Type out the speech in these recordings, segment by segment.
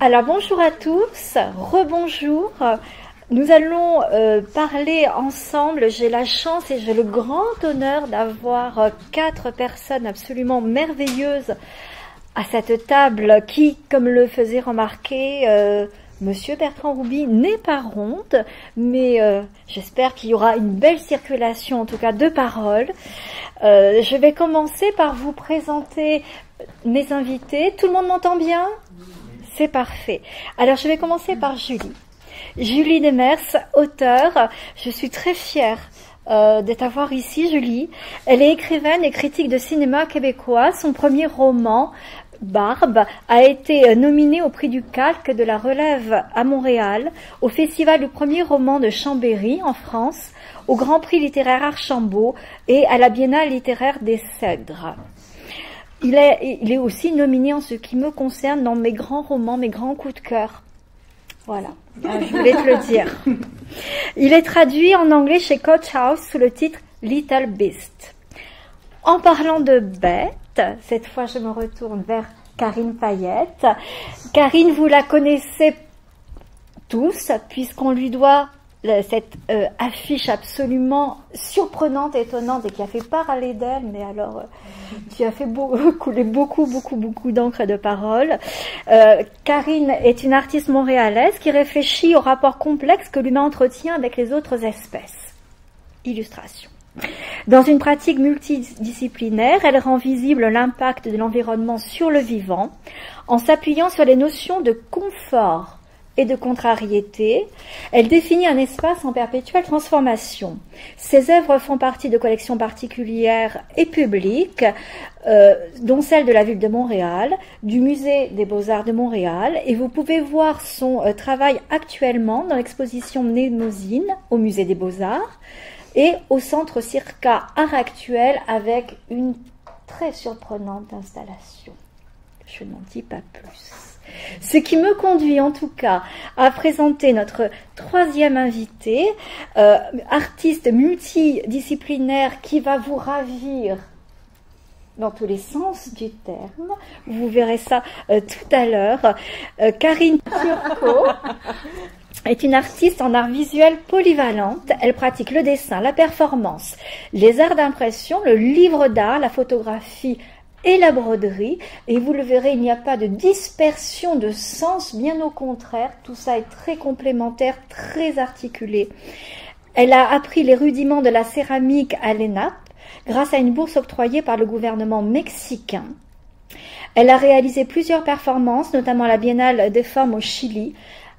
Alors bonjour à tous, rebonjour. Nous allons parler ensemble. J'ai la chance et j'ai le grand honneur d'avoir 4 personnes absolument merveilleuses à cette table qui, comme le faisait remarquer Monsieur Bertrand Rouby, n'est pas ronde, mais j'espère qu'il y aura une belle circulation, en tout cas de paroles. Je vais commencer par vous présenter mes invités. Tout le monde m'entend bien ? C'est parfait. Alors, je vais commencer par Julie. Julie Demers, auteure. Je suis très fière de t'avoir ici, Julie. Elle est écrivaine et critique de cinéma québécois. Son premier roman, Barbe, a été nominé au prix du Calque de la Relève à Montréal, au Festival du premier roman de Chambéry en France, au Grand Prix littéraire Archambault et à la Biennale littéraire des Cèdres. Il est aussi nominé en ce qui me concerne dans mes grands romans, mes grands coups de cœur. Voilà, je voulais te le dire. Il est traduit en anglais chez Coach House sous le titre Little Beast. En parlant de bêtes, cette fois je me retourne vers Karine Payette. Karine, vous la connaissez tous puisqu'on lui doit cette affiche absolument surprenante, étonnante et qui a fait parler d'elle, mais alors tu as fait couler beaucoup d'encre et de paroles. Karine est une artiste montréalaise qui réfléchit au rapport complexe que l'humain entretient avec les autres espèces. Illustration. Dans une pratique multidisciplinaire, elle rend visible l'impact de l'environnement sur le vivant en s'appuyant sur les notions de confort et de contrariété. Elle définit un espace en perpétuelle transformation. Ses œuvres font partie de collections particulières et publiques, dont celle de la ville de Montréal, du Musée des Beaux-Arts de Montréal, et vous pouvez voir son travail actuellement dans l'exposition Mnémosyne au Musée des Beaux-Arts et au Centre Circa Art Actuel avec une très surprenante installation. Je n'en dis pas plus. Ce qui me conduit en tout cas à présenter notre troisième invité, artiste multidisciplinaire qui va vous ravir dans tous les sens du terme. Vous verrez ça tout à l'heure. Karine Turco est une artiste en art visuel polyvalente. Elle pratique le dessin, la performance, les arts d'impression, le livre d'art, la photographie et la broderie, et vous le verrez, il n'y a pas de dispersion de sens, bien au contraire, tout ça est très complémentaire, très articulé. Elle a appris les rudiments de la céramique à l'ENAP grâce à une bourse octroyée par le gouvernement mexicain. Elle a réalisé plusieurs performances, notamment à la Biennale des Formes au Chili,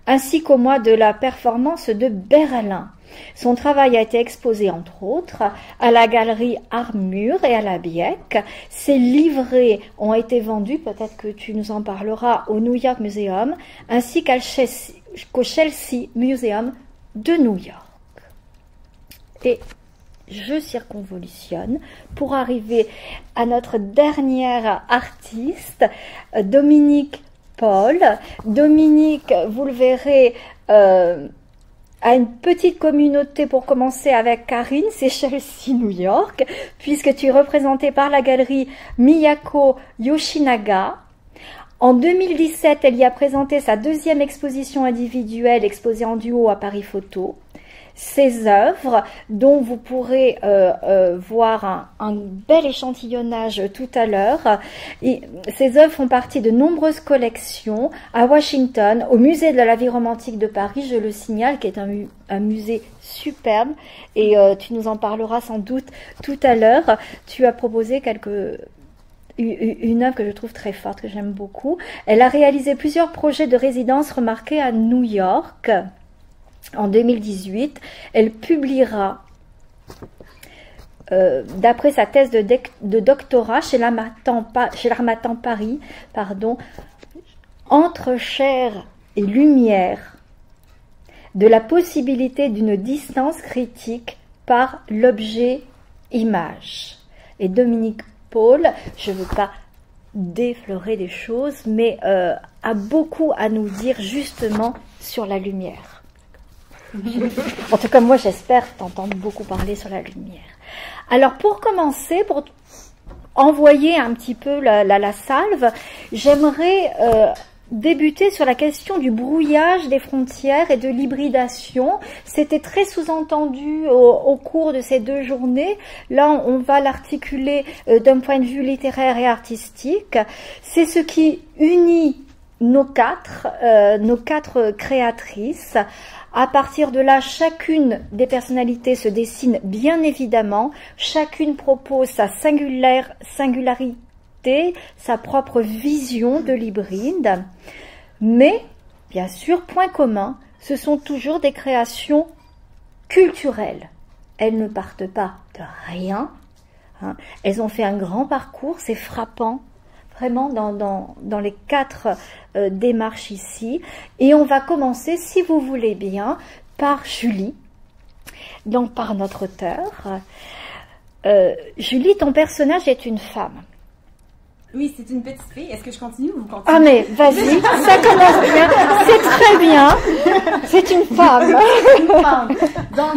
ainsi qu'au mois de la performance de Berlin. Son travail a été exposé, entre autres, à la galerie Armure et à la Biec. Ses livrets ont été vendus, peut-être que tu nous en parleras, au New York Museum, ainsi qu'au Chelsea Museum de New York. Et je circonvolutionne pour arriver à notre dernière artiste, Dominique Paul. Dominique, vous le verrez, à une petite communauté pour commencer avec Karine, c'est Chelsea, New York, puisque tu es représentée par la galerie Miyako Yoshinaga. En 2017, elle y a présenté sa deuxième exposition individuelle exposée en duo à Paris Photo. Ses œuvres, dont vous pourrez voir un bel échantillonnage tout à l'heure. Ces œuvres font partie de nombreuses collections à Washington, au Musée de la vie romantique de Paris, je le signale, qui est un musée superbe, et tu nous en parleras sans doute tout à l'heure. Tu as proposé une œuvre que je trouve très forte, que j'aime beaucoup. Elle a réalisé plusieurs projets de résidence remarqués à New York. En 2018, elle publiera, d'après sa thèse de doctorat chez l'Harmattan Paris, Entre chair et lumière, de la possibilité d'une distance critique par l'objet-image. Et Dominique Paul, je ne veux pas déflorer des choses, mais a beaucoup à nous dire justement sur la lumière. En tout cas, moi, j'espère t'entendre beaucoup parler sur la lumière. Alors, pour commencer, pour envoyer un petit peu la salve, j'aimerais débuté sur la question du brouillage des frontières et de l'hybridation. C'était très sous-entendu au cours de ces 2 journées. Là, on va l'articuler d'un point de vue littéraire et artistique. C'est ce qui unit nos quatre créatrices. À partir de là, chacune des personnalités se dessine bien évidemment. Chacune propose sa singularité, sa propre vision de l'hybride. Mais, bien sûr, point commun, ce sont toujours des créations culturelles. Elles ne partent pas de rien. Hein. Elles ont fait un grand parcours, c'est frappant. Vraiment dans les 4 démarches ici. Et on va commencer, si vous voulez bien, par Julie, donc par notre auteur. Julie, ton personnage est une femme. Oui, c'est une petite fille. Est-ce que je continue ou vous continuez? Ah mais vas-y, ça commence bien, c'est très bien. C'est une femme. Une femme. Donc,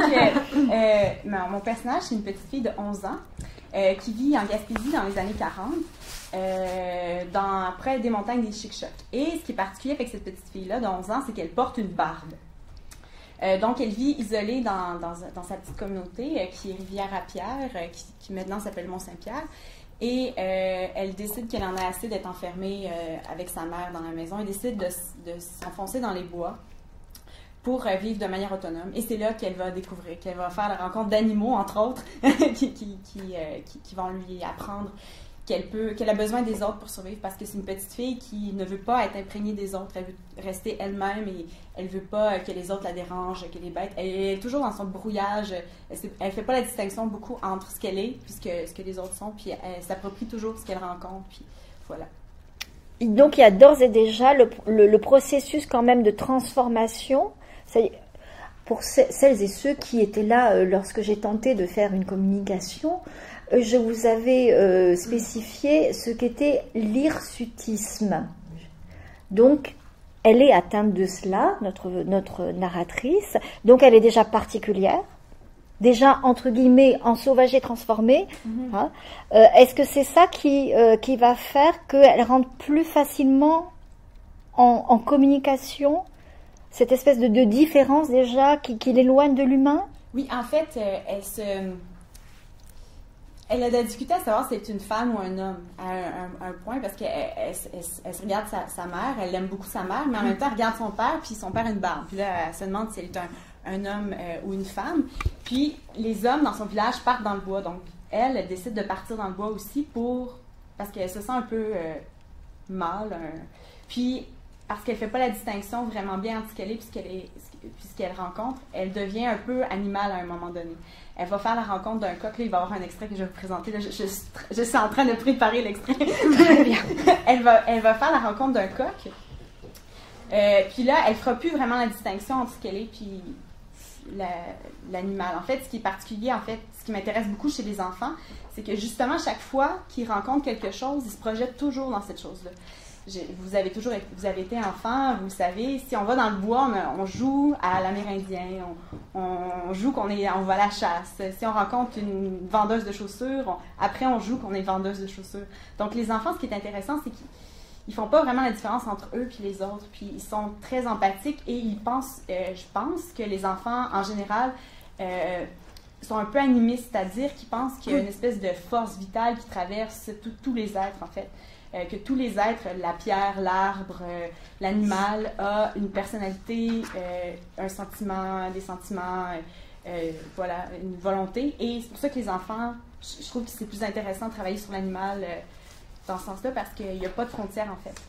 mon personnage, c'est une petite fille de 11 ans qui vit en Gaspésie dans les années 40. Près des montagnes des Chic-Chocs. Et ce qui est particulier avec cette petite fille-là de 11 ans, c'est qu'elle porte une barbe. Donc, elle vit isolée dans sa petite communauté qui est Rivière-à-Pierre, qui maintenant s'appelle Mont-Saint-Pierre. Et elle décide qu'elle en a assez d'être enfermée avec sa mère dans la maison et décide de s'enfoncer dans les bois pour vivre de manière autonome. Et c'est là qu'elle va découvrir, qu'elle va faire la rencontre d'animaux, entre autres, qui vont lui apprendre qu'elle a besoin des autres pour survivre, parce que c'est une petite fille qui ne veut pas être imprégnée des autres, elle veut rester elle-même et elle veut pas que les autres la dérangent, que les bêtes. Elle est toujours dans son brouillage, elle fait pas la distinction beaucoup entre ce qu'elle est puis ce que les autres sont, puis elle s'approprie toujours ce qu'elle rencontre, puis voilà. Donc il y a d'ores et déjà le processus quand même de transformation. Pour celles et ceux qui étaient là lorsque j'ai tenté de faire une communication, je vous avais spécifié ce qu'était l'hirsutisme. Donc, elle est atteinte de cela, notre narratrice. Donc, elle est déjà particulière, déjà, entre guillemets, ensauvagée, transformée. Hein. Est-ce que c'est ça qui va faire qu'elle rentre plus facilement en communication, cette espèce de différence déjà qui l'éloigne de l'humain? Oui, en fait, elle a de la difficulté à savoir si c'est une femme ou un homme à un point, parce qu'elle se regarde sa mère, elle aime beaucoup sa mère, mais en même temps, elle regarde son père, puis son père a une barbe. Puis là, elle se demande si elle est un homme ou une femme. Puis les hommes dans son village partent dans le bois, donc elle décide de partir dans le bois aussi parce qu'elle se sent un peu mal. Puis parce qu'elle ne fait pas la distinction vraiment bien entre ce qu'elle est puis ce qu'elle rencontre, elle devient un peu animale à un moment donné. Elle va faire la rencontre d'un coq. Là, il va y avoir un extrait que je vais vous présenter. Là, je suis en train de préparer l'extrait. Très bien. Elle va faire la rencontre d'un coq. Puis là, elle ne fera plus vraiment la distinction entre ce qu'elle est puis l'animal. En fait, ce qui est particulier, ce qui m'intéresse beaucoup chez les enfants, c'est que justement, chaque fois qu'ils rencontrent quelque chose, ils se projettent toujours dans cette chose-là. Vous avez été enfant, vous savez, si on va dans le bois, on joue à l'amérindien, on joue on va à la chasse. Si on rencontre une vendeuse de chaussures, après on joue qu'on est vendeuse de chaussures. Donc les enfants, ce qui est intéressant, c'est qu'ils font pas vraiment la différence entre eux et les autres, puis ils sont très empathiques et ils pensent, je pense que les enfants en général sont un peu animistes, c'est-à-dire qu'ils pensent qu'il y a une espèce de force vitale qui traverse tous les êtres en fait. Que tous les êtres, la pierre, l'arbre, l'animal, a une personnalité, un sentiment, des sentiments, voilà, une volonté. Et c'est pour ça que les enfants, je trouve que c'est plus intéressant de travailler sur l'animal dans ce sens-là, parce qu'il n'y a pas de frontières, en fait.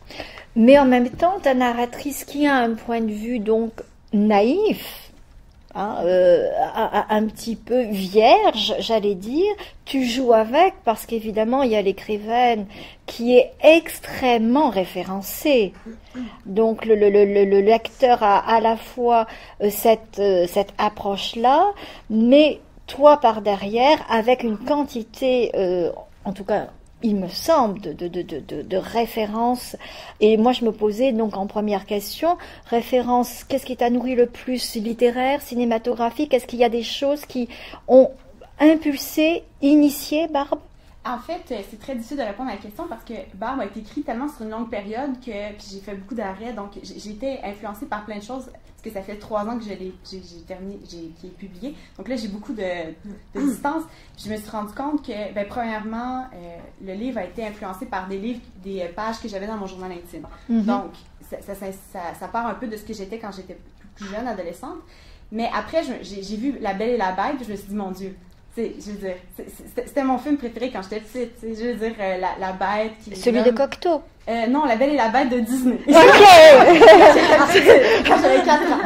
Mais en même temps, ta narratrice qui a un point de vue donc naïf, hein, un petit peu vierge, j'allais dire, tu joues avec, parce qu'évidemment, il y a l'écrivaine qui est extrêmement référencée. Donc, le lecteur a à la fois cette approche-là, mais toi, par derrière, avec une quantité, en tout cas, il me semble, de références. Et moi, je me posais donc en première question, référence, qu'est-ce qui t'a nourri le plus, littéraire, cinématographique? Est-ce qu'il y a des choses qui ont impulsé, initié, Barbe? En fait, c'est très difficile de répondre à la question parce que Barbe a été écrit tellement sur une longue période que puis j'ai fait beaucoup d'arrêts, donc j'ai été influencée par plein de choses parce que ça fait 3 ans que j'ai terminé, qui est publié. Donc là, j'ai beaucoup de distance. Puis je me suis rendu compte que, ben, premièrement, le livre a été influencé par des pages que j'avais dans mon journal intime. Donc, ça part un peu de ce que j'étais quand j'étais plus jeune, adolescente. Mais après, j'ai vu La Belle et la Bête, puis je me suis dit, mon Dieu. Je veux dire, c'était mon film préféré quand j'étais petite. Je veux dire, la Bête qui... Celui de Cocteau? Non, La Belle et la Bête de Disney. OK! Quand j'avais 4 ans.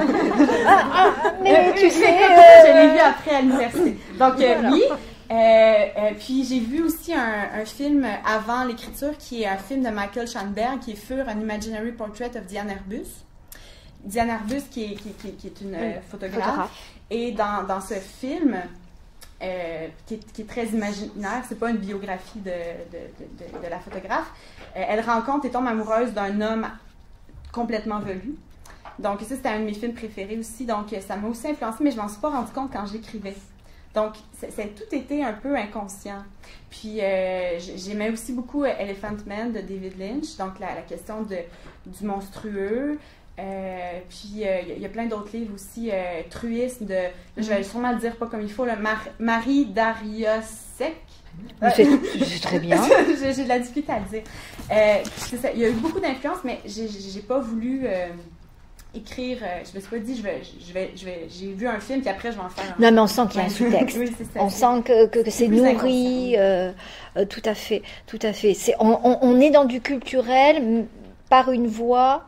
Mais tu sais... Je l'ai vu après à l'université. Donc, oui. Puis j'ai vu aussi un film avant l'écriture qui est un film de Michael Schoenberg qui est Fur, An Imaginary Portrait of Diane Arbus. Diane Arbus qui est une photographe. Et dans ce film... qui est très imaginaire, c'est pas une biographie de la photographe. Elle rencontre et tombe amoureuse d'un homme complètement velu. Donc ça, c'était un de mes films préférés aussi. Donc ça m'a aussi influencé, mais je m'en suis pas rendu compte quand je l'écrivais. Donc ça a tout été un peu inconscient. Puis j'aimais aussi beaucoup Elephant Man de David Lynch, donc la question du monstrueux. Puis il y a plein d'autres livres aussi, Truisme de, je vais sûrement le dire pas comme il faut, Marie Dariussec. C'est très bien. J'ai de la difficulté à le dire. C'est ça, il y a eu beaucoup d'influence, mais j'ai pas voulu écrire. Je me suis pas dit, j'ai vu un film, puis après je vais en faire un. Non, mais on sent qu'il y a un sous-texte. Oui, c'est ça. On sent que c'est nourri. Tout à fait, tout à fait. On est dans du culturel par une voie.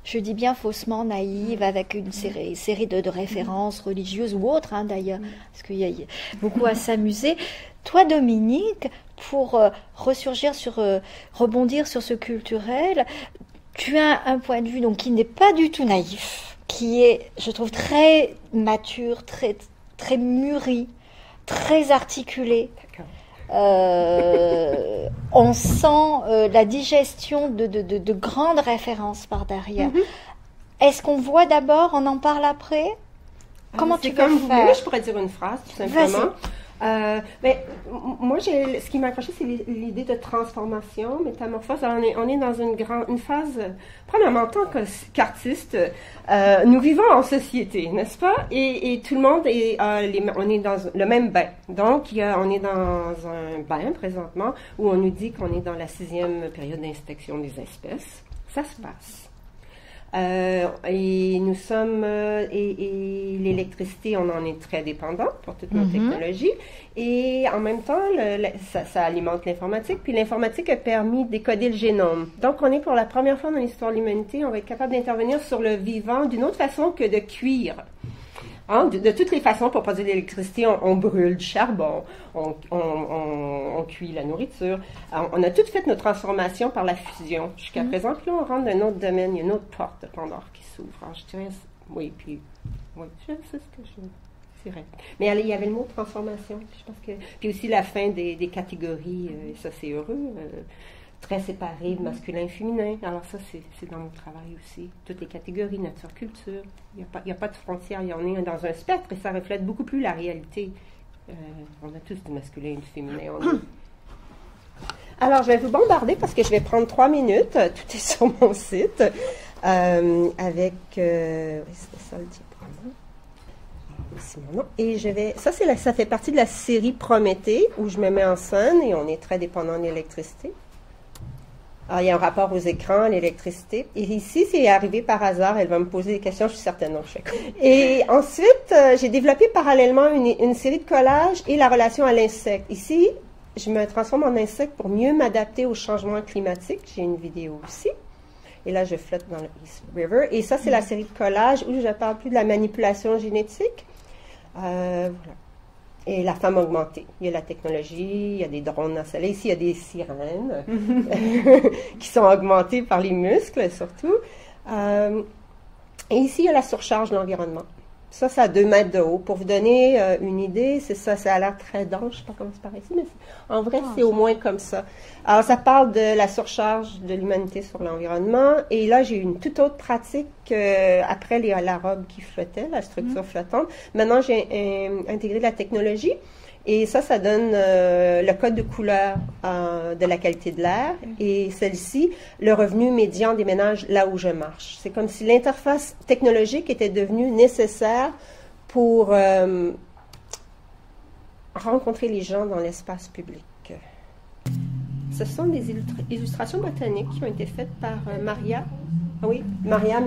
Je dis bien faussement naïve, avec une série de références religieuses ou autres, hein, d'ailleurs, parce qu'il y a beaucoup à s'amuser. Toi, Dominique, pour rebondir sur ce culturel, tu as un point de vue donc, qui n'est pas du tout naïf, qui est, je trouve, très mature, très, très mûri, très articulé. On sent la digestion de grandes références par derrière. Est-ce qu'on voit d'abord, on en parle après? Comment tu peux faire? Moi, je pourrais dire une phrase, tout simplement. Mais moi, ce qui m'a accroché, c'est l'idée de transformation, métamorphose. Alors, on est dans une phase, premièrement, en tant qu'artiste, nous vivons en société, n'est-ce pas? Et tout le monde on est dans le même bain. Donc, on est dans un bain présentement où on nous dit qu'on est dans la 6e période d'inspection des espèces. Ça se passe. Et nous sommes, et l'électricité, on en est très dépendant pour toutes nos technologies. Et en même temps, ça alimente l'informatique. Puis l'informatique a permis de décoder le génome. Donc, on est pour la première fois dans l'histoire de l'humanité, on va être capable d'intervenir sur le vivant d'une autre façon que de cuire. Hein, de toutes les façons, pour produire de l'électricité, on brûle du charbon, on cuit la nourriture. Alors, on a tout fait nos transformations par la fusion jusqu'à présent. Puis là, on rentre dans un autre domaine, il y a une autre porte de Pandore qui s'ouvre. Alors, je dirais, oui, c'est ce que je dirais. Mais il y avait le mot transformation. Puis je pense que, puis aussi la fin des catégories, ça c'est heureux. Très séparés, masculin et féminin. Alors ça, c'est dans mon travail aussi. Toutes les catégories, nature, culture. Il n'y a pas de frontières. On est dans un spectre et ça reflète beaucoup plus la réalité. On a tous du masculin et du féminin. Alors, je vais vous bombarder parce que je vais prendre 3 minutes. Tout est sur mon site. Avec... c'était ça le diaporama. C'est mon nom. Et ça fait partie de la série Prométhée où je me mets en scène et on est très dépendant de l'électricité. Alors, il y a un rapport aux écrans, l'électricité. Et ici, c'est arrivé par hasard. Elle va me poser des questions, je suis certaine. Non, je fais. Et ensuite, j'ai développé parallèlement une série de collages et la relation à l'insecte. Ici, je me transforme en insecte pour mieux m'adapter au changement climatique. J'ai une vidéo aussi. Et là, je flotte dans le East River. Et ça, c'est la série de collages où je parle plus de la manipulation génétique. Voilà. Et la femme augmentée. Il y a la technologie, il y a des drones installés. Ici, il y a des sirènes qui sont augmentées par les muscles, surtout. Et ici, il y a la surcharge de l'environnement. Ça, c'est à 2 mètres de haut. Pour vous donner une idée, c'est ça, ça a l'air très dense. Je ne sais pas comment c'est par ici, mais en vrai, c'est au moins comme ça. Alors, ça parle de la surcharge de l'humanité sur l'environnement. Et là, j'ai une toute autre pratique après la robe qui flottait, la structure flottante. Maintenant, j'ai intégré la technologie. Et ça donne le code de couleur de la qualité de l'air. Et celle-ci, le revenu médian des ménages là où je marche. C'est comme si l'interface technologique était devenue nécessaire pour rencontrer les gens dans l'espace public. Ce sont des illustrations botaniques qui ont été faites par Maria Merian.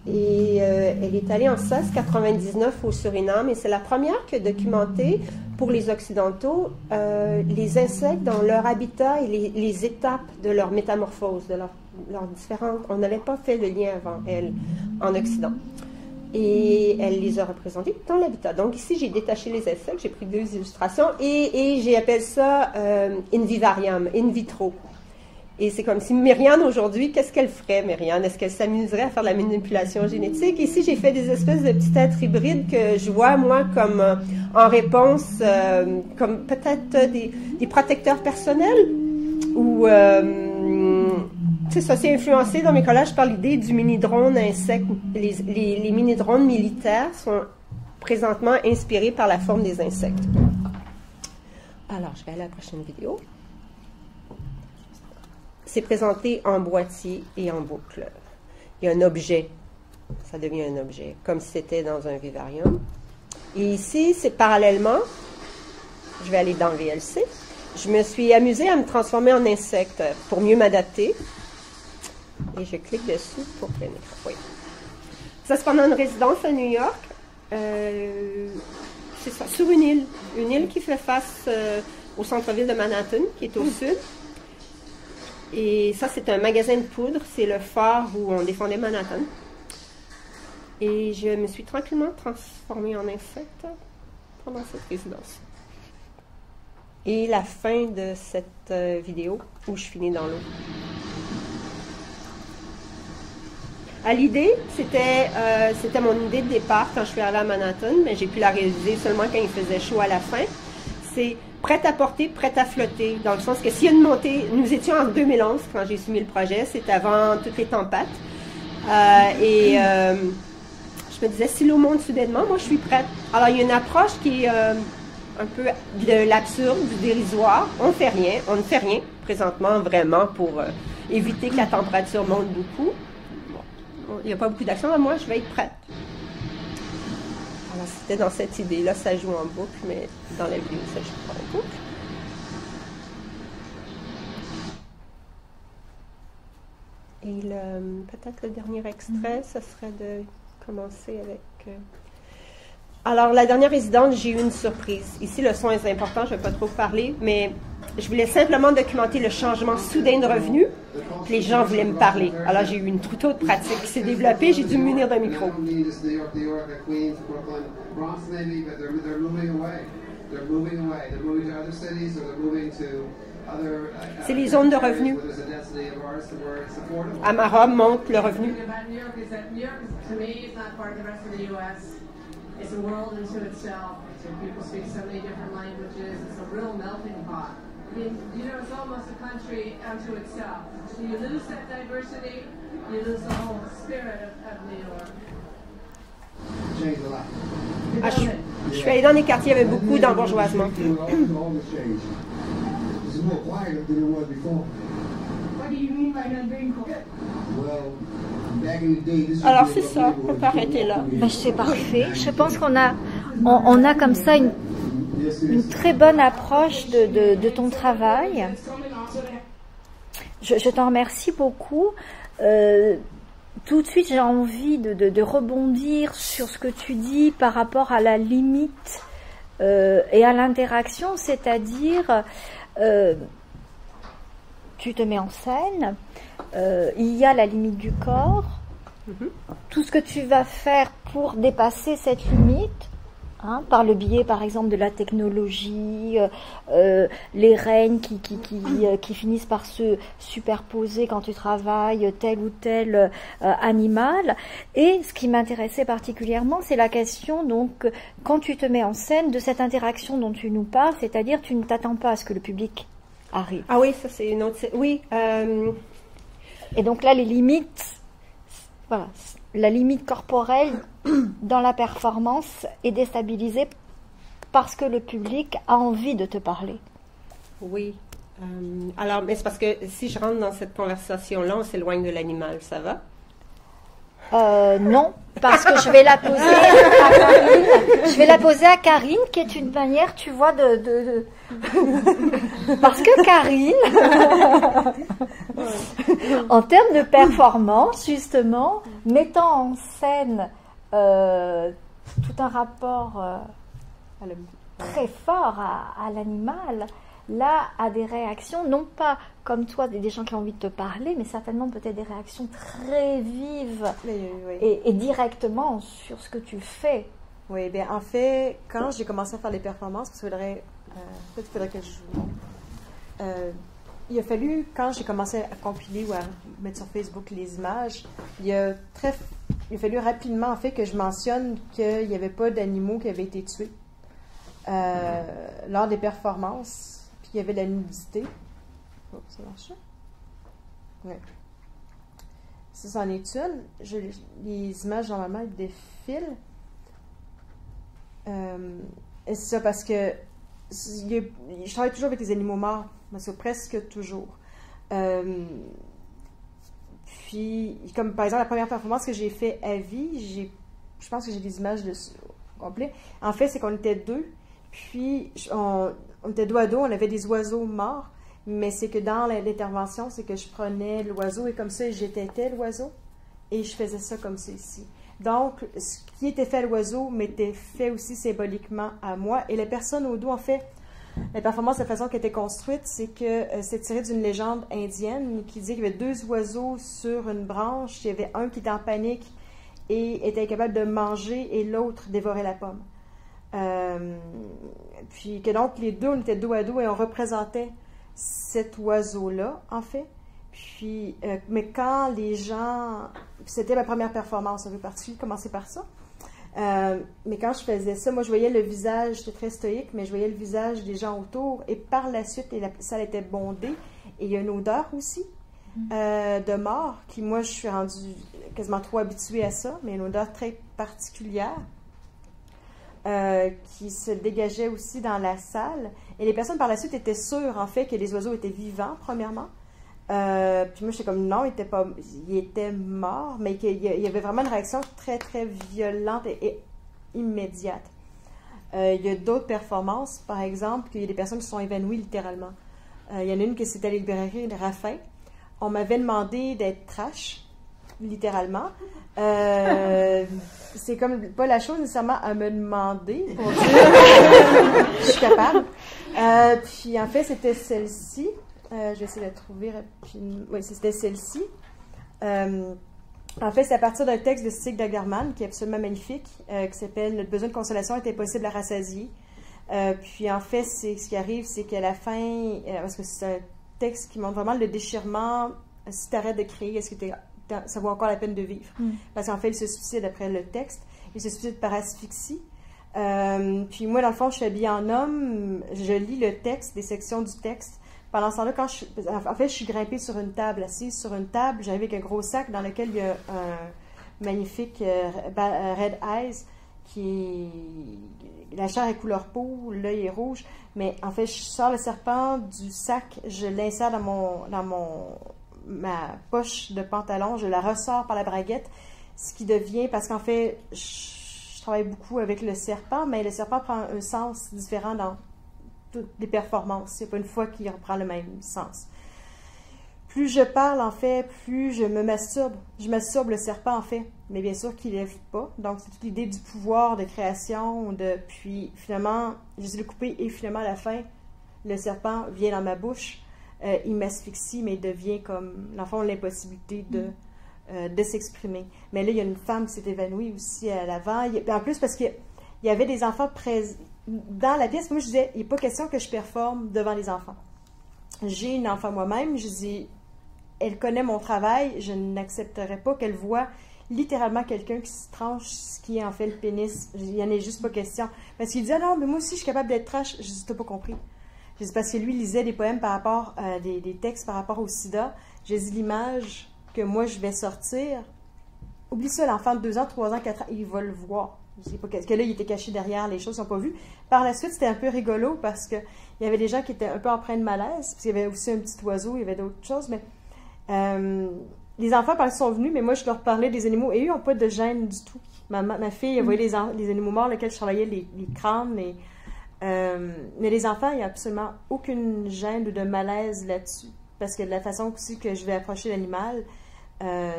Et elle est allée en 1699 au Suriname et c'est la première qui a documenté pour les Occidentaux les insectes dans leur habitat et les étapes de leur métamorphose, de leurs différentes... On n'avait pas fait le lien avant elle en Occident. Et elle les a représentés dans l'habitat. Donc ici, j'ai détaché les insectes, j'ai pris 2 illustrations et j'ai appelé ça in vivarium, in vitro. Et c'est comme si Myriane, aujourd'hui, qu'est-ce qu'elle ferait, Myriane? Est-ce qu'elle s'amuserait à faire de la manipulation génétique? Ici, j'ai fait des espèces de petits êtres hybrides que je vois, moi, comme en réponse, comme peut-être des protecteurs personnels ou... ça s'est influencé dans mes collages par l'idée du mini-drone insecte. Les mini-drones militaires sont présentement inspirés par la forme des insectes. Alors, je vais aller à la prochaine vidéo. C'est présenté en boîtier et en boucle. Il y a un objet. Ça devient un objet, comme si c'était dans un vivarium. Et ici, c'est parallèlement. Je vais aller dans le VLC. Je me suis amusée à me transformer en insecte pour mieux m'adapter. Et je clique dessus pour plein écran. Oui. Ça, c'est pendant une résidence à New York. C'est ça, sur une île. Une île qui fait face au centre-ville de Manhattan, qui est au sud. Et ça, c'est un magasin de poudre. C'est le phare où on défendait Manhattan. Et je me suis tranquillement transformée en insecte pendant cette résidence. Et la fin de cette vidéo où je finis dans l'eau. À l'idée, c'était mon idée de départ quand je suis arrivée à Manhattan, mais j'ai pu la réaliser seulement quand il faisait chaud à la fin. C'est prête à porter, prête à flotter, dans le sens que s'il y a une montée, nous étions en 2011 quand j'ai soumis le projet, c'est avant toutes les tempêtes. Je me disais, si l'eau monte soudainement, moi je suis prête. Alors il y a une approche qui est un peu de l'absurde, du dérisoire. On ne fait rien présentement vraiment pour éviter que la température monte beaucoup. Il n'y a pas beaucoup d'action, mais moi, je vais être prête. Alors, c'était dans cette idée-là, ça joue en boucle, mais dans la vidéo, ça joue pas en boucle. Et peut-être le dernier extrait, ça serait de commencer avec... Alors, la dernière résidence, j'ai eu une surprise. Ici, le son est important, je ne vais pas trop parler, mais je voulais simplement documenter le changement soudain de revenus. Les gens voulaient me parler. Alors, j'ai eu une toute autre pratique qui s'est développée. J'ai dû me munir d'un micro. C'est les zones de revenus. Amara montre le revenu. It's a world into itself. People speak so many different languages. It's a real melting pot. I mean, it's almost a country unto itself. So you lose that diversity, you lose the whole spirit of New York. Ah, je suis allée dans des quartiers avec beaucoup d'embourgeoisement. Alors c'est ça, on peut arrêter là. Ben, c'est parfait. Je pense qu'on a comme ça une très bonne approche de ton travail. Je t'en remercie beaucoup. Tout de suite, j'ai envie de rebondir sur ce que tu dis par rapport à la limite et à l'interaction, c'est-à-dire tu te mets en scène, il y a la limite du corps, tout ce que tu vas faire pour dépasser cette limite, par le biais par exemple de la technologie, les règnes qui finissent par se superposer quand tu travailles tel ou tel animal. Et ce qui m'intéressait particulièrement, c'est la question, donc, quand tu te mets en scène, de cette interaction dont tu nous parles, c'est-à-dire tu ne t'attends pas à ce que le public arrive. Ah oui, ça c'est une autre... Oui. Et donc là, les limites, voilà, la limite corporelle dans la performance est déstabilisée parce que le public a envie de te parler. Oui. Alors, mais c'est parce que si je rentre dans cette conversation-là, on s'éloigne de l'animal, ça va? Non, parce que je vais la poser à Karine. Je vais la poser à Karine, qui est une manière, tu vois, parce que Karine, en termes de performance, justement, mettant en scène tout un rapport très fort à l'animal, là, a des réactions, non pas comme toi, des gens qui ont envie de te parler, mais certainement peut-être des réactions très vives et directement sur ce que tu fais. Oui, bien en fait, quand j'ai commencé à faire les performances, parce qu'il faudrait, peut-être faudrait que je vous montre, il a fallu, quand j'ai commencé à compiler ou à mettre sur Facebook les images, il a fallu rapidement en fait que je mentionne qu'il n'y avait pas d'animaux qui avaient été tués lors des performances. Il y avait de la nudité. Oh, ça marche? Oui. Ça, c'en est une. Les images, normalement, elles défilent. Et c'est ça parce que je travaille toujours avec les animaux morts, parce que presque toujours. Puis, comme par exemple, la première performance que j'ai fait à vie, je pense que j'ai des images complet. En fait, c'est qu'on était deux. Puis, on était dos à dos, on avait des oiseaux morts, mais c'est que dans l'intervention, c'est que je prenais l'oiseau et comme ça, j'étais l'oiseau et je faisais ça comme ça ici. Donc, ce qui était fait à l'oiseau m'était fait aussi symboliquement à moi. Et la personne au dos, en fait, la performance, la façon qu'elle était construite, c'est que c'est tiré d'une légende indienne qui dit qu'il y avait deux oiseaux sur une branche. Il y avait un qui était en panique et était incapable de manger et l'autre dévorait la pomme. Puis que donc les deux, on était dos à dos et on représentait cet oiseau-là, en fait. Puis, mais quand les gens... C'était ma première performance, on veut commencer par ça. Mais quand je faisais ça, moi, je voyais le visage, j'étais très stoïque, mais je voyais le visage des gens autour. Et par la suite, la salle était bondée. Et il y a une odeur aussi de mort, qui, moi, je suis rendue quasiment trop habituée à ça, mais une odeur très particulière. Qui se dégageait aussi dans la salle. Et les personnes par la suite étaient sûres, en fait, que les oiseaux étaient vivants, premièrement. Puis moi, j'étais comme, non, il était mort, mais qu'il y avait vraiment une réaction très, très violente et immédiate. Il y a d'autres performances, par exemple, qu'il y a des personnes qui se sont évanouies littéralement. Il y en a une qui s'est à la librairie de Raffin. On m'avait demandé d'être trash, littéralement. C'est comme pas la chose nécessairement à me demander pour dire je suis capable. Puis en fait, c'était celle-ci. Je vais essayer de la trouver rapidement. Oui, c'était celle-ci. En fait, c'est à partir d'un texte de Stig Dagerman qui est absolument magnifique, qui s'appelle « Notre besoin de consolation est impossible à rassasier ». Puis en fait, ce qui arrive, c'est qu'à la fin, parce que c'est un texte qui montre vraiment le déchirement, si tu arrêtes de créer, est-ce que ça vaut encore la peine de vivre? Parce qu'en fait, il se suicide après le texte. Il se suicide par asphyxie. Puis moi, dans le fond, je suis habillée en homme. Je lis le texte, des sections du texte. Pendant ce temps-là, en fait, je suis grimpée sur une table, assise sur une table. J'arrive avec un gros sac dans lequel il y a un magnifique Red Eyes, la chair est couleur peau, l'œil est rouge. Mais en fait, je sors le serpent du sac, je l'insère dans ma poche de pantalon, je la ressors par la braguette, ce qui devient, parce qu'en fait, je travaille beaucoup avec le serpent, mais le serpent prend un sens différent dans toutes les performances. C'est pas une fois qu'il reprend le même sens. Plus je parle, en fait, plus je me masturbe. Je masturbe le serpent, en fait, mais bien sûr qu'il ne lève pas. Donc, c'est toute l'idée du pouvoir de création, puis finalement, je le couper et finalement, à la fin, le serpent vient dans ma bouche. Il m'asphyxie, mais il devient comme, dans le fond, l'impossibilité de s'exprimer. Mais là, il y a une femme qui s'est évanouie aussi à l'avant. En plus, parce qu'il y avait des enfants présents dans la pièce. Moi, je disais, il n'est pas question que je performe devant les enfants. J'ai une enfant moi-même. Je dis, elle connaît mon travail. Je n'accepterai pas qu'elle voit littéralement quelqu'un qui se tranche ce qui est en fait le pénis. Il n'y en a juste pas question. Parce qu'il disait, non, mais moi aussi, je suis capable d'être trash. Je dis, t'as pas compris. Je dis, parce que lui, il lisait des poèmes par rapport, des textes par rapport au sida. J'ai dit, l'image que moi, je vais sortir, oublie ça, l'enfant de 2 ans, 3 ans, 4 ans, il va le voir. Je sais pas que là, il était caché derrière les choses qu'ils n'ont pas vues. Par la suite, c'était un peu rigolo parce que il y avait des gens qui étaient un peu empreints de malaise, puis il y avait aussi un petit oiseau, il y avait d'autres choses, mais les enfants sont venus, mais moi, je leur parlais des animaux, et eux n'ont pas de gêne du tout. Ma fille, elle voyait les animaux morts, lesquels je travaillais, les crânes, mais les enfants, il n'y a absolument aucune gêne ou de malaise là-dessus. Parce que de la façon aussi que je vais approcher l'animal,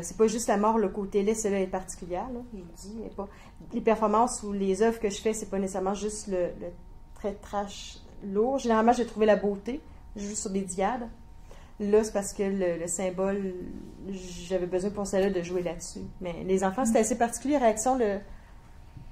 c'est pas juste la mort, le côté laid, celle-là est particulière, là, je dis, mais pas. Les performances ou les œuvres que je fais, c'est pas nécessairement juste le très trash lourd. Généralement, j'ai trouvé la beauté, juste sur des diades. Là, c'est parce que le symbole, j'avais besoin pour celle-là de jouer là-dessus. Mais les enfants, c'était assez particulier, réaction,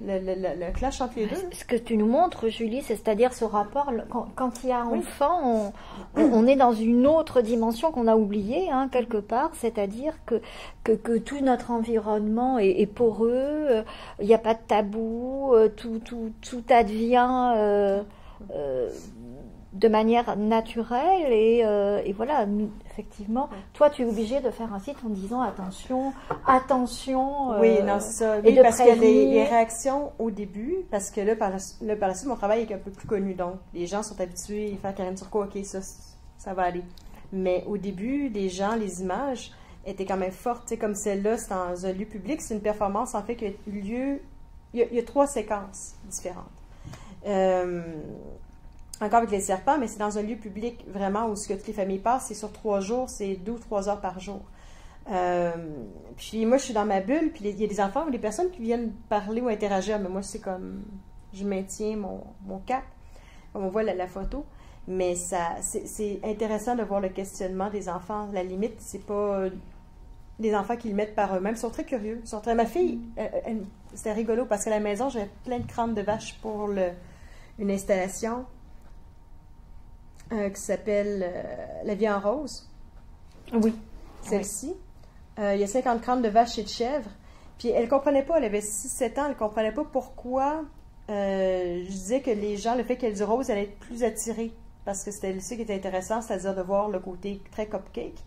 le clash entre les deux. Ce que tu nous montres, Julie, c'est-à-dire ce rapport, quand il y a enfant, on est dans une autre dimension qu'on a oubliée, hein, quelque part, c'est-à-dire que tout notre environnement est poreux, il n'y a pas de tabou, tout advient de manière naturelle et voilà, effectivement, toi tu es obligé de faire un site en disant attention, oui, non, c'est ça. Oui, parce que les réactions au début, parce que là, par la suite, mon travail est un peu plus connu, donc les gens sont habitués à faire Karine Turcot, ok, ça va aller. Mais au début, les gens, les images étaient quand même fortes, tu sais, comme celle-là, c'est dans un lieu public, c'est une performance en fait qui a eu lieu, il y a 3 séquences différentes. Encore avec les serpents, mais c'est dans un lieu public vraiment où ce que toutes les familles passent, c'est sur 3 jours, c'est 2 ou 3 heures par jour. Puis moi, je suis dans ma bulle, puis il y a des enfants ou des personnes qui viennent parler ou interagir, mais moi, c'est comme, je maintiens mon cap, comme on voit la photo, mais c'est intéressant de voir le questionnement des enfants. La limite, c'est pas des enfants qui le mettent par eux-mêmes, ils sont très curieux. Ma fille, c'était rigolo, parce qu'à la maison, j'avais plein de crânes de vache pour une installation qui s'appelle La vie en rose. Oui. Celle-ci. Il y a 50 crânes de vaches et de chèvres. Puis elle ne comprenait pas, elle avait 6-7 ans, elle ne comprenait pas pourquoi je disais que les gens, le fait qu'elle dise rose, allaient être plus attirés. Parce que c'était ça qui était intéressant, c'est-à-dire de voir le côté très cupcake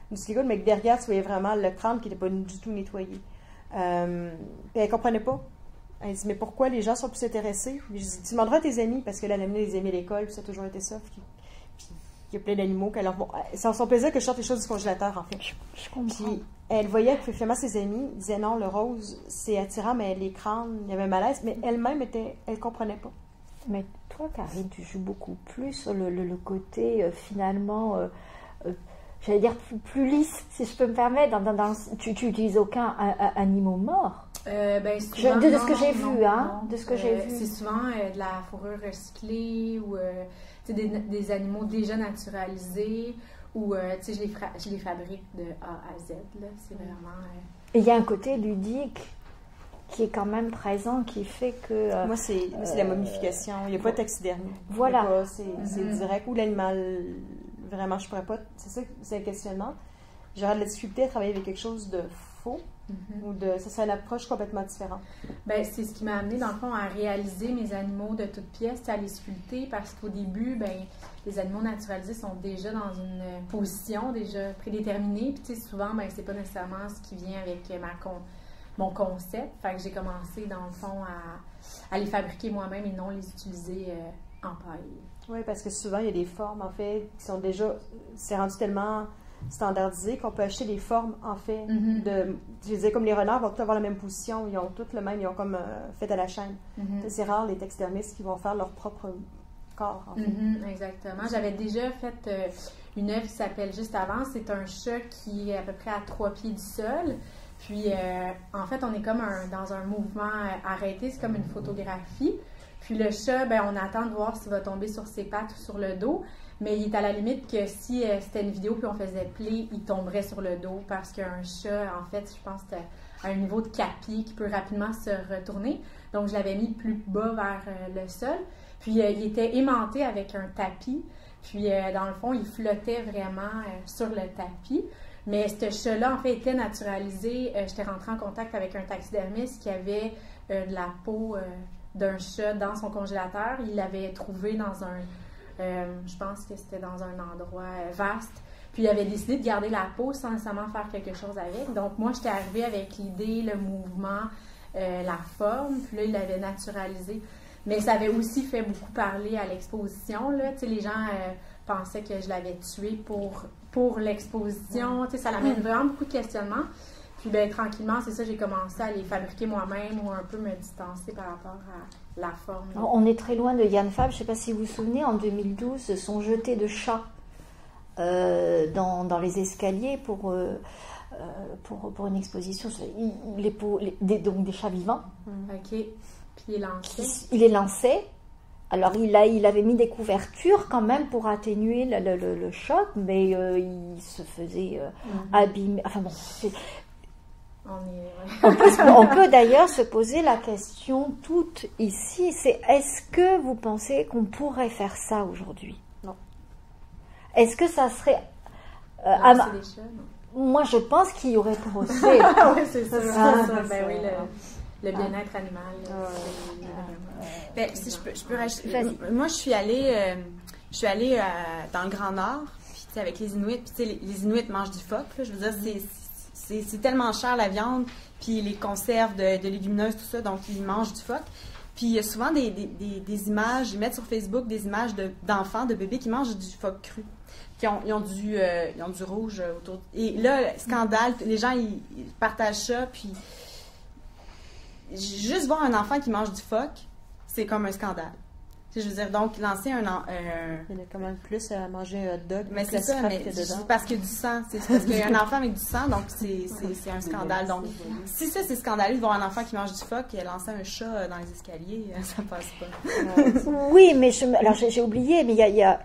du silicone, mais que derrière, tu voyais vraiment le crâne qui n'était pas du tout nettoyé. Puis elle ne comprenait pas. Elle dit, mais pourquoi les gens sont plus intéressés? Je dis, tu demanderas à tes amis, parce que là, elle a amené les amis à l'école, puis ça a toujours été ça. Puis il y a plein d'animaux qu'elle leur... C'est son plaisir que je sorte les choses du congélateur, en fait. Je comprends. Puis elle voyait que finalement ses amis disaient non, le rose, c'est attirant, mais les crânes, il y avait un malaise, mais elle-même, elle comprenait pas. Mais toi, Karine, tu joues beaucoup plus sur le côté, finalement... j'allais dire plus lisse, si je peux me permettre. Tu n'utilises aucun animal mort. Souvent, de ce que j'ai vu, hein. De ce que j'ai vu. C'est souvent de la fourrure recyclée ou des animaux déjà naturalisés ou je les fabrique de A à Z. C'est vraiment. Et il y a un côté ludique qui est quand même présent, qui fait que... Moi, c'est la momification. Il n'y a pas de taxidermie. Voilà. C'est direct. Ou l'animal, vraiment, je pourrais pas... C'est ça, c'est un questionnement. J'aurais de la difficulté à travailler avec quelque chose de faux. Ou ça serait une approche complètement différente. C'est ce qui m'a amené, dans le fond, à réaliser mes animaux de toutes pièces, à les sculpter, parce qu'au début, les animaux naturalisés sont déjà dans une position déjà prédéterminée. Puis, souvent, c'est pas nécessairement ce qui vient avec mon concept. Fait que j'ai commencé, dans le fond, à les fabriquer moi-même et non les utiliser en paille. Oui, parce que souvent, il y a des formes, en fait, qui sont déjà... C'est rendu tellement standardisé qu'on peut acheter des formes, en fait, je disais, comme les renards vont tous avoir la même position, ils ont toutes le même, ils ont comme fait à la chaîne. C'est rare, les taxidermistes qui vont faire leur propre corps, en fait. Exactement. J'avais déjà fait une œuvre qui s'appelle Juste avant. C'est un chat qui est à peu près à 3 pieds du sol. Puis, en fait, on est comme dans un mouvement arrêté, c'est comme une photographie. Puis le chat, on attend de voir s'il va tomber sur ses pattes ou sur le dos. Mais il est à la limite que si c'était une vidéo puis on faisait play, il tomberait sur le dos parce qu'un chat, en fait, je pense que c'est à un niveau de 4 pieds qui peut rapidement se retourner. Donc, je l'avais mis plus bas vers le sol. Puis, il était aimanté avec un tapis. Puis, dans le fond, il flottait vraiment sur le tapis. Mais ce chat-là, en fait, était naturalisé. J'étais rentrée en contact avec un taxidermiste qui avait de la peau d'un chat dans son congélateur. Il l'avait trouvé dans je pense que c'était dans un endroit vaste. Puis il avait décidé de garder la peau sans nécessairement faire quelque chose avec. Donc moi, j'étais arrivée avec l'idée, le mouvement, la forme, puis là, il l'avait naturalisé. Mais ça avait aussi fait beaucoup parler à l'exposition, là. Tu sais, les gens pensaient que je l'avais tué pour l'exposition. Tu sais, ça l'amène vraiment beaucoup de questionnements. Puis, ben, tranquillement, c'est ça, j'ai commencé à les fabriquer moi-même ou un peu me distancer par rapport à la forme. On est très loin de Yann Fabre. Je ne sais pas si vous vous souvenez, en 2012, son jeté de chats dans les escaliers pour une exposition. Donc des chats vivants. OK. Puis il est lancé. Il est lancé. Alors, il avait mis des couvertures quand même pour atténuer le choc, mais il se faisait abîmer. Enfin bon, on peut d'ailleurs se poser la question toute ici, c'est est-ce que vous pensez qu'on pourrait faire ça aujourd'hui? Non. Est-ce que ça serait... Lancer des chats, non? Moi, je pense qu'il y aurait pour aussi. Oui, c'est ça. Ben oui, le bien-être animal. Ben, si je peux rajouter. Moi, je suis allée dans le Grand Nord, puis avec les Inuits, puis les Inuits mangent du phoque. Là, je veux dire, c'est tellement cher la viande, puis les conserves de légumineuses, tout ça, donc ils mangent du phoque. Puis il y a souvent des images, ils mettent sur Facebook des images d'enfants, de bébés qui mangent du phoque cru. Ils ont du rouge autour. Et là, scandale, les gens ils partagent ça, puis juste voir un enfant qui mange du phoque, c'est comme un scandale. Je veux dire, donc lancer un... Il y en a quand même plus à manger un hot dog. Mais c'est ça, mais c'est parce qu'il y a du sang. C'est parce qu'il y a un enfant avec du sang, donc c'est un scandale. Donc, si ça, c'est scandaleux de voir un enfant qui mange du phoque et lancer un chat dans les escaliers, ça passe pas. Oui, mais alors j'ai oublié, mais il y a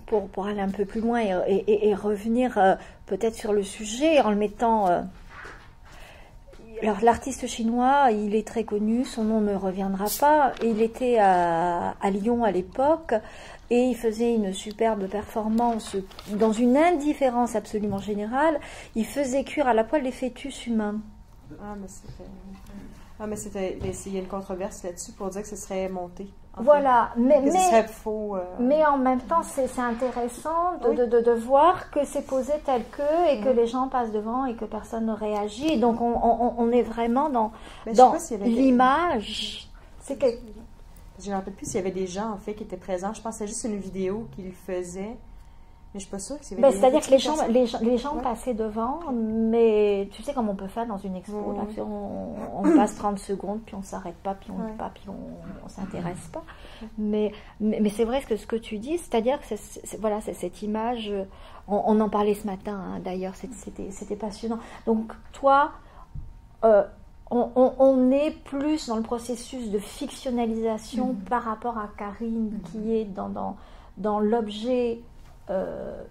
pour aller un peu plus loin et revenir peut-être sur le sujet en le mettant... Alors l'artiste chinois, il est très connu, son nom ne reviendra pas. Il était à Lyon à l'époque et il faisait une superbe performance dans une indifférence absolument générale. Il faisait cuire à la poêle les fœtus humains. Il y a une controverse là-dessus pour dire que ce serait monté. Voilà, mais ce serait faux. Mais en même temps, c'est intéressant de voir que c'est posé tel que et que les gens passent devant et que personne ne réagit. Et donc on est vraiment dans l'image. Je ne me rappelle plus s'il y avait des gens en fait qui étaient présents. Je pense que c'est juste une vidéo qu'ils faisaient. Mais je ne suis pas sûre que c'est-à-dire que les gens passaient devant, mais tu sais comme on peut faire dans une expo, là, on passe 30 secondes, puis on ne s'arrête pas, puis on dit pas, puis on ne s'intéresse pas. Mais c'est vrai ce que tu dis, c'est-à-dire que c'est cette image, on en parlait ce matin, hein, d'ailleurs, c'était passionnant. Donc toi, on est plus dans le processus de fictionnalisation par rapport à Karine, qui est dans l'objet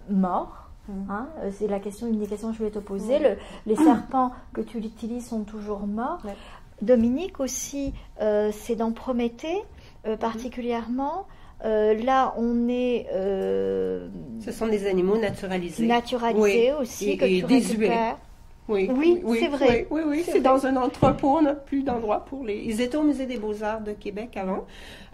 mort. Hein, c'est une des questions que je voulais te poser. Les serpents que tu utilises sont toujours morts. Dominique aussi, c'est dans Prométhée particulièrement. Là, on est... Ce sont des animaux naturalisés. Naturalisés aussi, que tu récupères. Oui, c'est vrai. Oui, c'est dans un entrepôt, on n'a plus d'endroit pour les... Ils étaient au Musée des Beaux-Arts de Québec avant.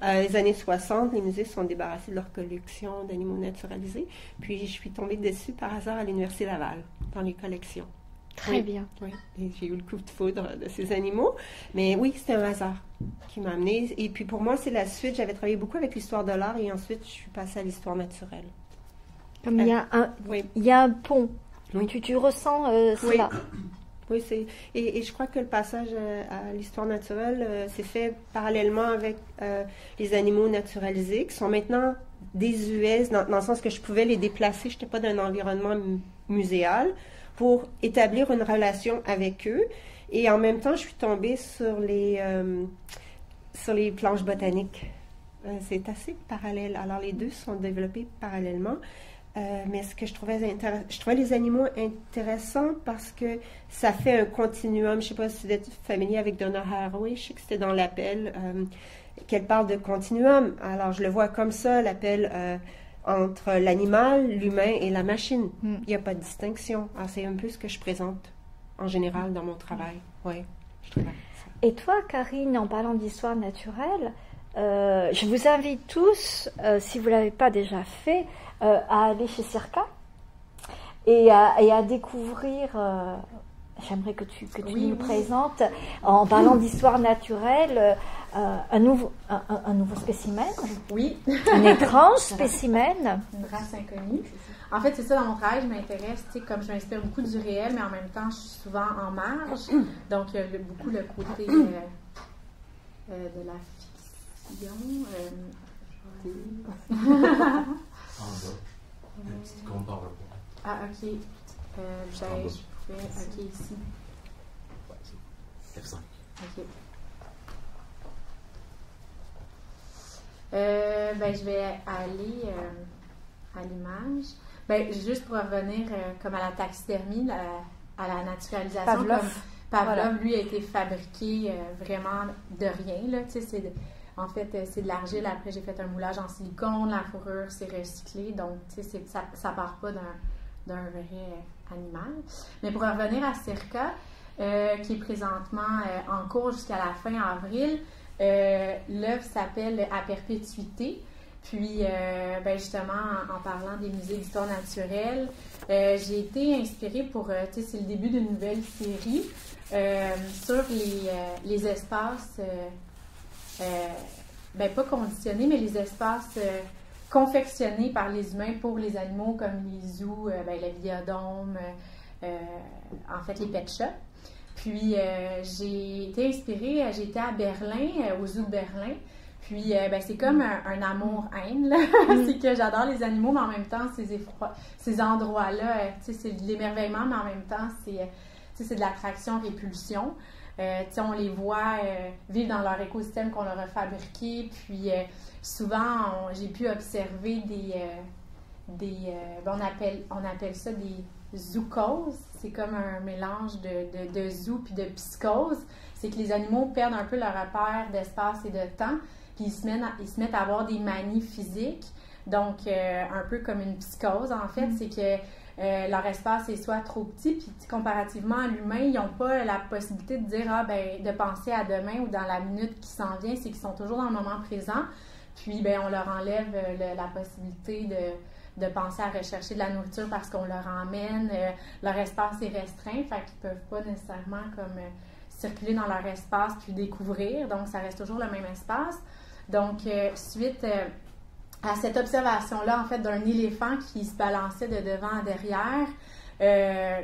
Les années 60, les musées se sont débarrassés de leur collection d'animaux naturalisés. Puis je suis tombée dessus par hasard à l'Université Laval, dans les collections. Très bien. Oui, et j'ai eu le coup de foudre de ces animaux. Mais oui, c'était un hasard qui m'a amenée. Et puis pour moi, c'est la suite. J'avais travaillé beaucoup avec l'histoire de l'art et ensuite, je suis passée à l'histoire naturelle. Comme il y a un pont. Oui. Tu ressens cela. Oui, et je crois que le passage à l'histoire naturelle s'est fait parallèlement avec les animaux naturalisés, qui sont maintenant désuets, dans le sens que je pouvais les déplacer, je n'étais pas dans un environnement muséal, pour établir une relation avec eux. Et en même temps, je suis tombée sur les planches botaniques. C'est assez parallèle. Alors, les deux sont développés parallèlement. Mais ce que je trouvais les animaux intéressants parce que ça fait un continuum. Je ne sais pas si vous êtes familier avec Donna Haraway, je sais que c'était dans l'appel qu'elle parle de continuum. Alors je le vois comme ça, l'appel entre l'animal, l'humain et la machine. Il n'y a pas de distinction. Alors c'est un peu ce que je présente en général dans mon travail. Oui, je travaille ça. Et toi, Karine, en parlant d'histoire naturelle, je vous invite tous, si vous ne l'avez pas déjà fait, à aller chez Circa et à découvrir j'aimerais que tu Oui, nous oui. présentes, en parlant d'histoire naturelle, un nouveau spécimen, Oui, un étrange spécimen. une race inconnue. En fait, c'est ça, dans mon travail, je m'intéresse, tu sais, comme je m'inspire beaucoup du réel, mais en même temps, je suis souvent en marge. Donc, il y a beaucoup le côté de la fiction. En bas, un petit compte PowerPoint. Ah, ok. Je pouvais. Ok, ici. F5. Ok. Je vais aller à l'image. Juste pour revenir comme à la taxidermie, à la naturalisation. Pavlov. Comme Pavlov, Voilà. lui, a été fabriqué vraiment de rien. Là. Tu sais, en fait, c'est de l'argile. Après, j'ai fait un moulage en silicone. La fourrure, c'est recyclé. Donc, tu sais, ça part pas d'un vrai animal. Mais pour revenir à Circa, qui est présentement en cours jusqu'à la fin avril, l'œuvre s'appelle À perpétuité. Puis, justement, en parlant des musées d'histoire naturelle, j'ai été inspirée pour, tu sais, c'est le début d'une nouvelle série sur les espaces, pas conditionnés, mais les espaces confectionnés par les humains pour les animaux, comme les zoos, le Biodôme, en fait, les pet shops. Puis, j'ai été inspirée, j'ai été à Berlin, au zoo de Berlin. Puis, c'est comme un amour-haine, là. C'est que j'adore les animaux, mais en même temps, ces endroits-là, tu sais, c'est de l'émerveillement, mais en même temps, c'est de l'attraction-répulsion. Tu sais, on les voit vivre dans leur écosystème qu'on leur a fabriqué. Puis, souvent, j'ai pu observer on appelle ça des zookoses. C'est comme un mélange de zoo puis de psychose. C'est que les animaux perdent un peu leur repère d'espace et de temps. Puis ils se mettent à avoir des manies physiques. Donc, un peu comme une psychose, en fait, c'est que leur espace est soit trop petit, puis comparativement à l'humain, ils n'ont pas la possibilité de dire, de penser à demain ou dans la minute qui s'en vient, c'est qu'ils sont toujours dans le moment présent. Puis, on leur enlève la possibilité de penser à rechercher de la nourriture parce qu'on leur emmène. Leur espace est restreint, fait qu'ils ne peuvent pas nécessairement comme circuler dans leur espace puis découvrir. Donc, ça reste toujours le même espace. Donc, suite à cette observation-là, en fait, d'un éléphant qui se balançait de devant à derrière,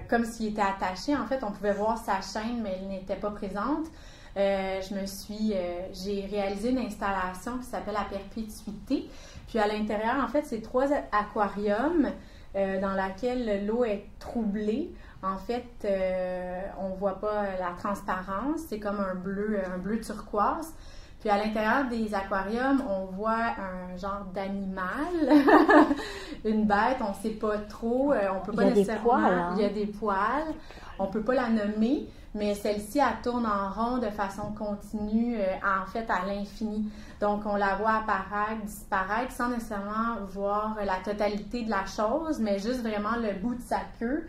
comme s'il était attaché, en fait, on pouvait voir sa chaîne, mais elle n'était pas présente. J'ai réalisé une installation qui s'appelle À perpétuité. Puis à l'intérieur, en fait, c'est 3 aquariums dans lesquels l'eau est troublée. En fait, on ne voit pas la transparence, c'est comme un bleu turquoise. Puis à l'intérieur des aquariums, on voit un genre d'animal, une bête, on ne sait pas trop, on peut pas nécessairement... Il y a des poils, on ne peut pas la nommer, mais celle-ci, elle tourne en rond de façon continue, en fait, à l'infini. Donc, on la voit apparaître, disparaître, sans nécessairement voir la totalité de la chose, mais juste vraiment le bout de sa queue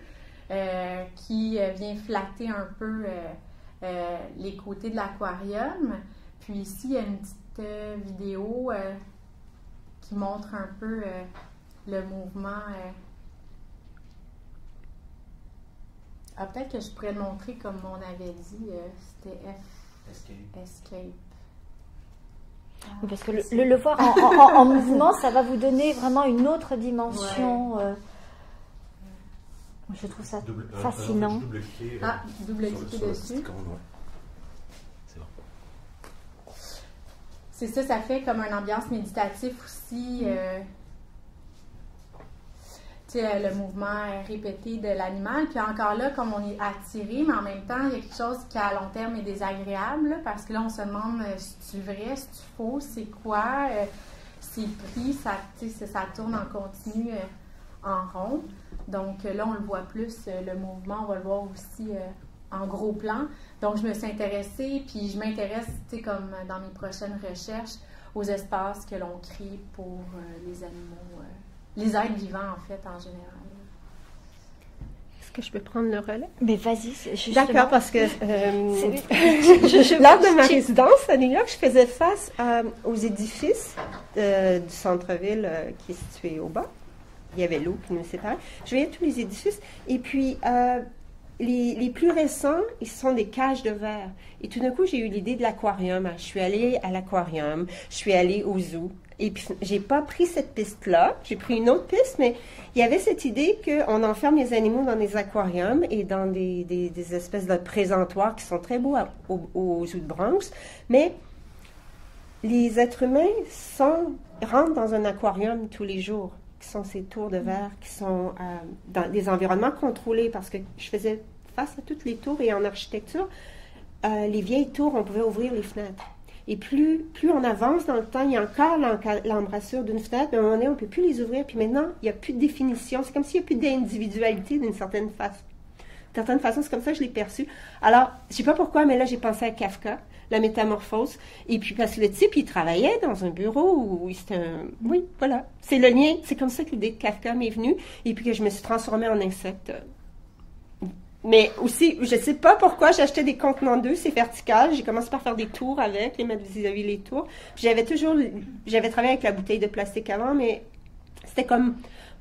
qui vient flatter un peu les côtés de l'aquarium. Puis ici, il y a une petite vidéo qui montre un peu le mouvement. Peut-être que je pourrais le montrer comme on avait dit, c'était Escape. Oui, parce que le voir en mouvement, ça va vous donner vraiment une autre dimension. Ouais. Je trouve ça fascinant. Double-cliquer dessus. C'est ça, ça fait comme une ambiance méditative aussi. Le mouvement répété de l'animal. Puis encore là, comme on est attiré, mais en même temps, il y a quelque chose qui à long terme est désagréable, là, parce que là, on se demande si c'est vrai, si c'est faux, c'est quoi, c'est pris, ça tourne en continu en rond. Donc là, on le voit plus, le mouvement, on va le voir aussi en gros plan. Donc, je me suis intéressée, puis je m'intéresse, comme dans mes prochaines recherches, aux espaces que l'on crée pour les animaux, les êtres vivants, en fait, en général. Est-ce que je peux prendre le relais? Mais vas-y, justement. D'accord, parce que lors de ma résidence à New York, je faisais face aux édifices du centre-ville qui est situé au bas. Il y avait l'eau qui nous séparait. Je voyais tous les édifices. Et puis, les plus récents, ils sont des cages de verre. Et tout d'un coup, j'ai eu l'idée de l'aquarium. Je suis allée à l'aquarium, je suis allée au zoo. Et puis, j'ai pas pris cette piste-là. J'ai pris une autre piste, mais il y avait cette idée qu'on enferme les animaux dans des aquariums et dans des espèces de présentoirs qui sont très beaux au zoo de Bronx. Mais les êtres humains rentrent dans un aquarium tous les jours, qui sont ces tours de verre, qui sont dans des environnements contrôlés, parce que je faisais face à toutes les tours et en architecture, les vieilles tours, on pouvait ouvrir les fenêtres. Et plus on avance dans le temps, il y a encore l'embrasure d'une fenêtre, mais à un moment donné, on ne peut plus les ouvrir. Puis maintenant, il n'y a plus de définition. C'est comme s'il n'y a plus d'individualité d'une certaine façon. D'une certaine façon, c'est comme ça que je l'ai perçu. Alors, je ne sais pas pourquoi, mais là, j'ai pensé à Kafka, La Métamorphose. Et puis, parce que le type, il travaillait dans un bureau où c'était un... Oui, voilà. C'est le lien. C'est comme ça que l'idée de Kafka m'est venue. Et puis que je me suis transformée en insecte. Mais aussi, je ne sais pas pourquoi j'achetais des contenants d'œufs, c'est vertical. J'ai commencé par faire des tours avec, les mettre vis-à-vis les tours. J'avais travaillé avec la bouteille de plastique avant, mais c'était comme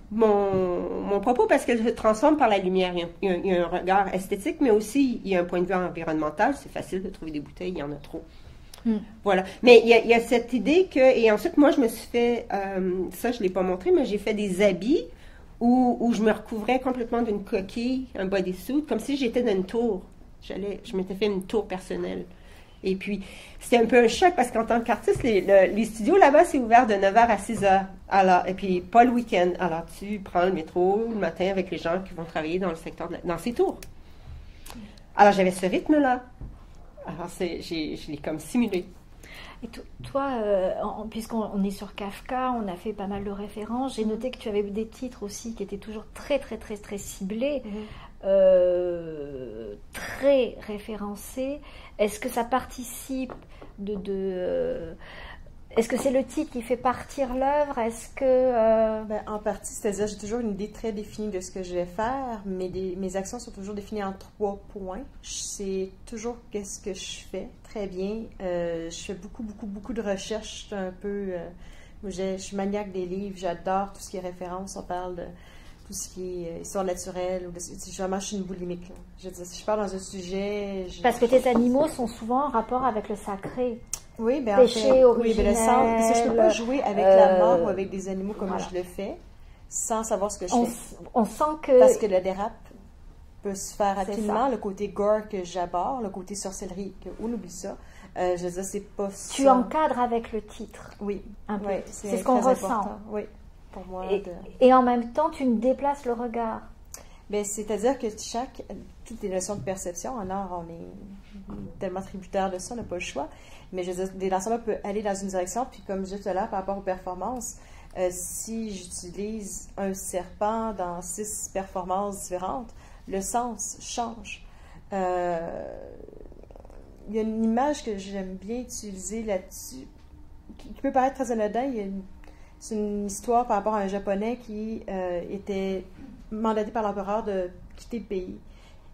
mon propos parce qu'elle se transforme par la lumière. Il y a un regard esthétique, mais aussi il y a un point de vue environnemental. C'est facile de trouver des bouteilles, il y en a trop. Voilà. Mais il y a cette idée que... Et ensuite, moi, je me suis fait... ça, je ne l'ai pas montré, mais j'ai fait des habits où je me recouvrais complètement d'une coquille, un bodysuit, comme si j'étais dans une tour. Je m'étais fait une tour personnelle. Et puis, c'était un peu un choc parce qu'en tant qu'artiste, les studios là-bas, c'est ouvert de 9h à 6h. Alors, et puis, pas le week-end. Alors, tu prends le métro le matin avec les gens qui vont travailler dans le secteur, dans ces tours. Alors, j'avais ce rythme-là. Alors, je l'ai comme simulé. Et toi, puisqu'on est sur Kafka, on a fait pas mal de références. J'ai noté que tu avais des titres aussi qui étaient toujours très, très, très, très ciblés, très référencés. Est-ce que ça participe est-ce que c'est le titre qui fait partir l'œuvre? Est-ce que... En partie, c'est-à-dire j'ai toujours une idée très définie de ce que je vais faire, mais mes actions sont toujours définies en 3 points. Je sais toujours qu'est-ce que je fais très bien. Je fais beaucoup de recherches. Un peu, je suis maniaque des livres, j'adore tout ce qui est référence. On parle de tout ce qui est histoire naturelle. Vraiment, je suis une boulimique. Là. Je veux dire, si je parle dans un sujet... Parce que tes animaux sont souvent en rapport avec le sacré. Oui, bien péché en fait, originel. Oui, parce que je ne peux pas jouer avec la mort ou avec des animaux comme je le fais, sans savoir ce que je fais. On sent que... Parce que le dérape peut se faire rapidement, le côté gore que j'aborde, le côté sorcellerie, on oublie ça. Je veux dire, c'est pas ça. Tu encadres avec le titre. Oui. Un peu. Oui, c'est ce qu'on ressent. Important. Oui, pour moi. Et en même temps, tu me déplaces le regard. Bien, c'est-à-dire que toutes les notions de perception, alors on est tellement tributaire de ça, on n'a pas le choix. Mais je veux dire, des lanceurs peuvent aller dans une direction, puis comme je disais tout à l'heure, par rapport aux performances, si j'utilise un serpent dans 6 performances différentes, le sens change. Il y a une image que j'aime bien utiliser là-dessus, qui peut paraître très anodin. C'est une histoire par rapport à un Japonais qui était mandaté par l'empereur de quitter le pays.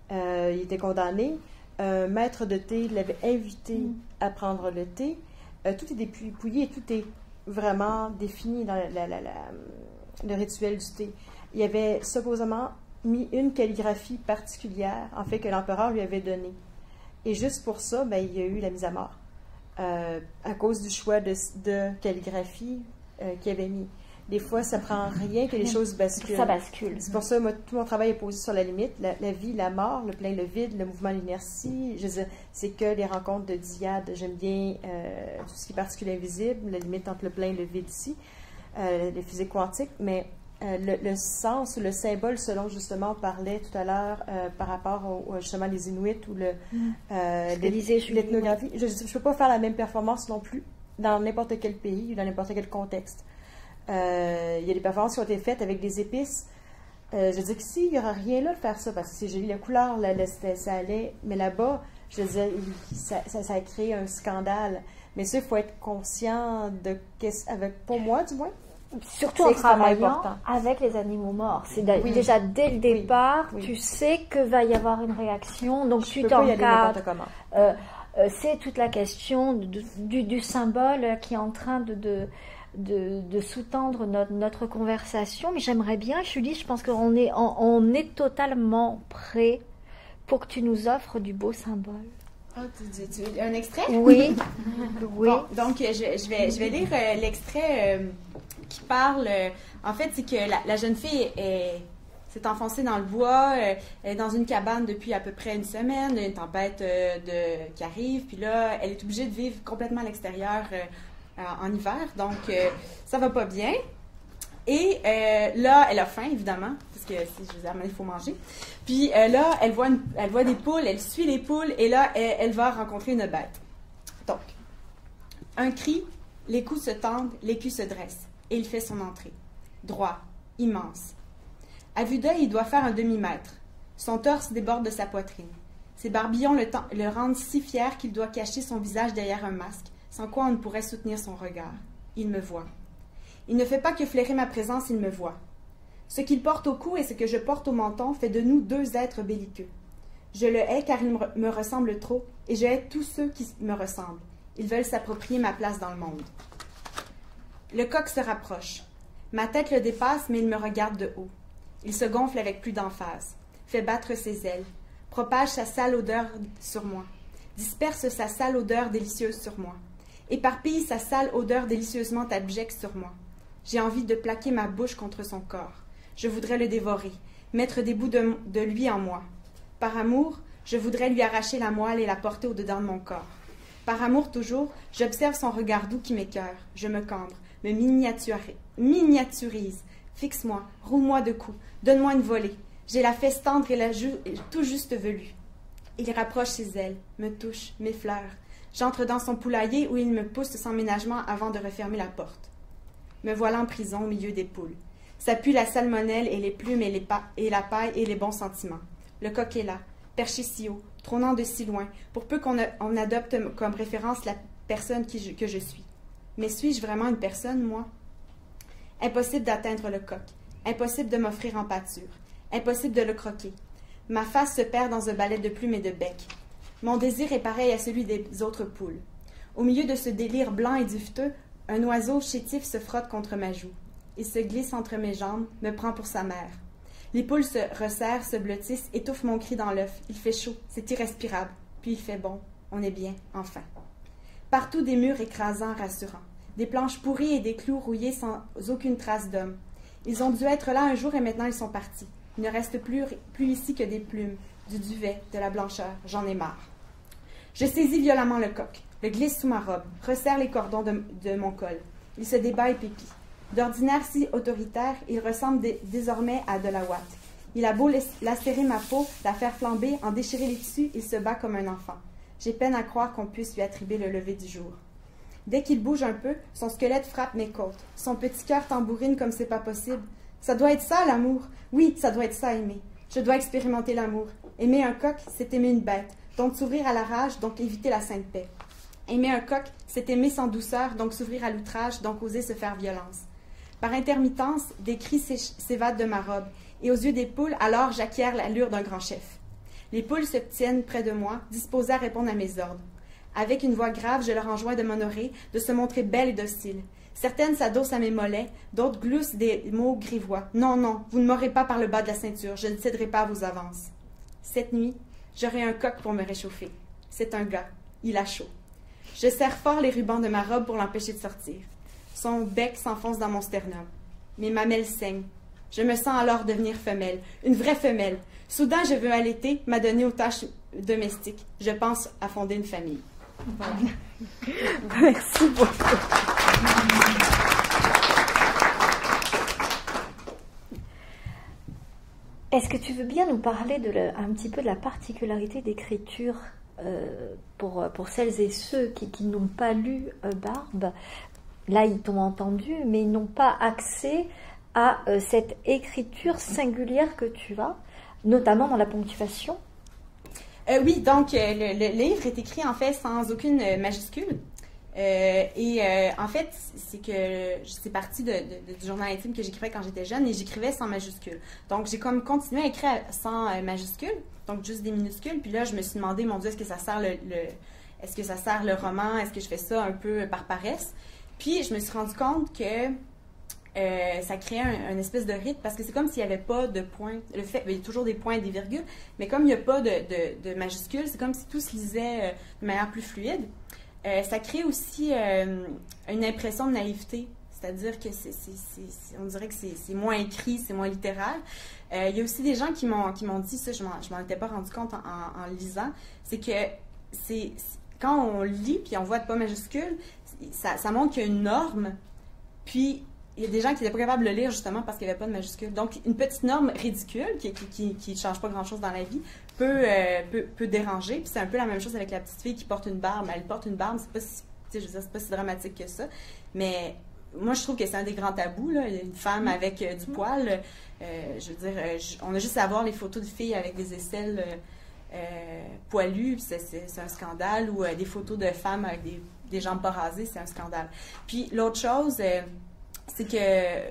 Il était condamné. Un maître de thé l'avait invité à prendre le thé. Tout est dépouillé, tout est vraiment défini dans le rituel du thé. Il avait supposément mis une calligraphie particulière, en fait, que l'empereur lui avait donnée. Et juste pour ça, il y a eu la mise à mort, à cause du choix de calligraphie qu'il avait mis. Des fois, ça prend rien que les choses basculent. Ça bascule. C'est pour ça que tout mon travail est posé sur la limite. La vie, la mort, le plein, le vide, le mouvement, l'inertie. Je veux dire, c'est que les rencontres de dyades. J'aime bien tout ce qui est particule invisible, la limite entre le plein et le vide ici, les physiques quantiques. Mais le sens ou le symbole, selon justement on parlait tout à l'heure par rapport justement les Inuits ou l'ethnographie. Je ne peux pas faire la même performance non plus dans n'importe quel pays ou dans n'importe quel contexte. Il y a des performances qui ont été faites avec des épices. Je dis qu'ici, il n'y aura rien là de faire ça, parce que c'est joli, la couleur, ça allait. Mais là-bas, je disais, ça a créé un scandale. Mais ça, il faut être conscient pour moi, du moins. Surtout en travaillant avec les animaux morts. C'est déjà dès le départ, tu sais que va y avoir une réaction, donc tu t'encadres. C'est toute la question du symbole qui est en train de sous-tendre notre conversation, mais j'aimerais bien, Julie, je pense qu'on est totalement prêt pour que tu nous offres du beau symbole. Ah, tu veux un extrait? Oui. Oui. Bon, donc, je vais lire l'extrait qui parle. En fait, c'est que la jeune fille s'est enfoncée dans le bois. Elle est dans une cabane depuis à peu près une semaine. Une tempête qui arrive. Puis là, elle est obligée de vivre complètement à l'extérieur en hiver. Donc, ça va pas bien. Et là, elle a faim, évidemment, parce que si je vous ai amené, il faut manger. Puis là, elle voit des poules, elle suit les poules, et là, elle va rencontrer une bête. Donc, un cri, les coups se tendent, l'écu se dresse, et il fait son entrée. Droit, immense. À vue d'œil, il doit faire un demi-mètre. Son torse déborde de sa poitrine. Ses barbillons le rendent si fier qu'il doit cacher son visage derrière un masque, sans quoi on ne pourrait soutenir son regard. Il me voit. Il ne fait pas que flairer ma présence, il me voit. Ce qu'il porte au cou et ce que je porte au menton fait de nous deux êtres belliqueux. Je le hais car il me ressemble trop, et je hais tous ceux qui me ressemblent. Ils veulent s'approprier ma place dans le monde. Le coq se rapproche. Ma tête le dépasse, mais il me regarde de haut. Il se gonfle avec plus d'emphase, fait battre ses ailes, propage sa sale odeur sur moi, disperse sa sale odeur délicieuse sur moi, éparpille sa sale odeur délicieusement abjecte sur moi. J'ai envie de plaquer ma bouche contre son corps. Je voudrais le dévorer, mettre des bouts de lui en moi. Par amour, je voudrais lui arracher la moelle et la porter au-dedans de mon corps. Par amour toujours, j'observe son regard doux qui m'écœure. Je me cambre, me miniaturise. Fixe-moi, roule-moi de coups, donne-moi une volée. J'ai la fesse tendre et la joue tout juste velue. Il rapproche ses ailes, me touche, m'effleure. J'entre dans son poulailler où il me pousse sans ménagement avant de refermer la porte. Me voilà en prison au milieu des poules. Ça pue la salmonelle et les plumes et la paille et les bons sentiments. Le coq est là, perché si haut, trônant de si loin, pour peu qu'on adopte comme référence la personne que je suis. Mais suis-je vraiment une personne, moi? Impossible d'atteindre le coq, impossible de m'offrir en pâture, impossible de le croquer. Ma face se perd dans un balai de plumes et de bec. Mon désir est pareil à celui des autres poules. Au milieu de ce délire blanc et duveteux, un oiseau chétif se frotte contre ma joue. Il se glisse entre mes jambes, me prend pour sa mère. Les poules se resserrent, se blottissent, étouffent mon cri dans l'œuf. Il fait chaud, c'est irrespirable. Puis il fait bon, on est bien, enfin. Partout des murs écrasants, rassurants. Des planches pourries et des clous rouillés sans aucune trace d'homme. Ils ont dû être là un jour et maintenant ils sont partis. Il ne reste plus ici que des plumes, du duvet, de la blancheur. J'en ai marre. Je saisis violemment le coq, le glisse sous ma robe, resserre les cordons de mon col. Il se débat et pépit. D'ordinaire si autoritaire, il ressemble désormais à de la ouate. Il a beau lacérer ma peau, la faire flamber, en déchirer les tissus, il se bat comme un enfant. J'ai peine à croire qu'on puisse lui attribuer le lever du jour. Dès qu'il bouge un peu, son squelette frappe mes côtes. Son petit cœur tambourine comme c'est pas possible. Ça doit être ça, l'amour. Oui, ça doit être ça, aimer. Je dois expérimenter l'amour. Aimer un coq, c'est aimer une bête. Donc s'ouvrir à la rage, donc éviter la sainte paix. Aimer un coq, c'est aimer sans douceur, donc s'ouvrir à l'outrage, donc oser se faire violence. Par intermittence, des cris s'évadent de ma robe, et aux yeux des poules, alors j'acquiers l'allure d'un grand chef. Les poules se tiennent près de moi, disposées à répondre à mes ordres. Avec une voix grave, je leur enjoins de m'honorer, de se montrer belle et docile. Certaines s'adossent à mes mollets, d'autres gloussent des mots grivois. Non, non, vous ne m'aurez pas par le bas de la ceinture, je ne céderai pas à vos avances. Cette nuit, j'aurai un coq pour me réchauffer. C'est un gars, il a chaud. Je serre fort les rubans de ma robe pour l'empêcher de sortir. Son bec s'enfonce dans mon sternum. Mes mamelles saignent. Je me sens alors devenir femelle, une vraie femelle. Soudain, je veux allaiter, m'adonner aux tâches domestiques. Je pense à fonder une famille. Voilà. Merci beaucoup. Est-ce que tu veux bien nous parler un petit peu de la particularité d'écriture pour celles et ceux qui n'ont pas lu Barbe? Là, ils t'ont entendu, mais ils n'ont pas accès à cette écriture singulière que tu as, notamment dans la ponctuation. Oui, donc le livre est écrit en fait sans aucune majuscule. En fait, c'est parti du journal intime que j'écrivais quand j'étais jeune et j'écrivais sans majuscule. Donc, j'ai comme continué à écrire sans majuscule, donc juste des minuscules. Puis là, je me suis demandé, mon Dieu, est-ce que ça sert est-ce que ça sert le roman? Est-ce que je fais ça un peu par paresse? Puis, je me suis rendu compte que ça créait un espèce de rythme, parce que c'est comme s'il n'y avait pas de points. Il y a toujours des points et des virgules, mais comme il n'y a pas de majuscules, c'est comme si tout se lisait de manière plus fluide. Ça crée aussi une impression de naïveté, c'est-à-dire que on dirait que c'est moins écrit, c'est moins littéral. Il y a aussi des gens qui m'ont dit ça, je m'en étais pas rendu compte en lisant, c'est que quand on lit puis on voit de pas majuscules, ça montre qu'il y a une norme, puis il y a des gens qui n'étaient pas capables de le lire justement parce qu'il n'y avait pas de majuscules. Donc, une petite norme ridicule qui ne change pas grand-chose dans la vie peut déranger. Puis c'est un peu la même chose avec la petite fille qui porte une barbe. Elle porte une barbe, c'est pas si, je veux dire, c'est pas si dramatique que ça. Mais moi, je trouve que c'est un des grands tabous, là. Une femme avec du poil. Je veux dire, on a juste à voir les photos de filles avec des aisselles poilues, puis c'est un scandale. Ou des photos de femmes avec des jambes pas rasées, c'est un scandale. Puis l'autre chose, c'est que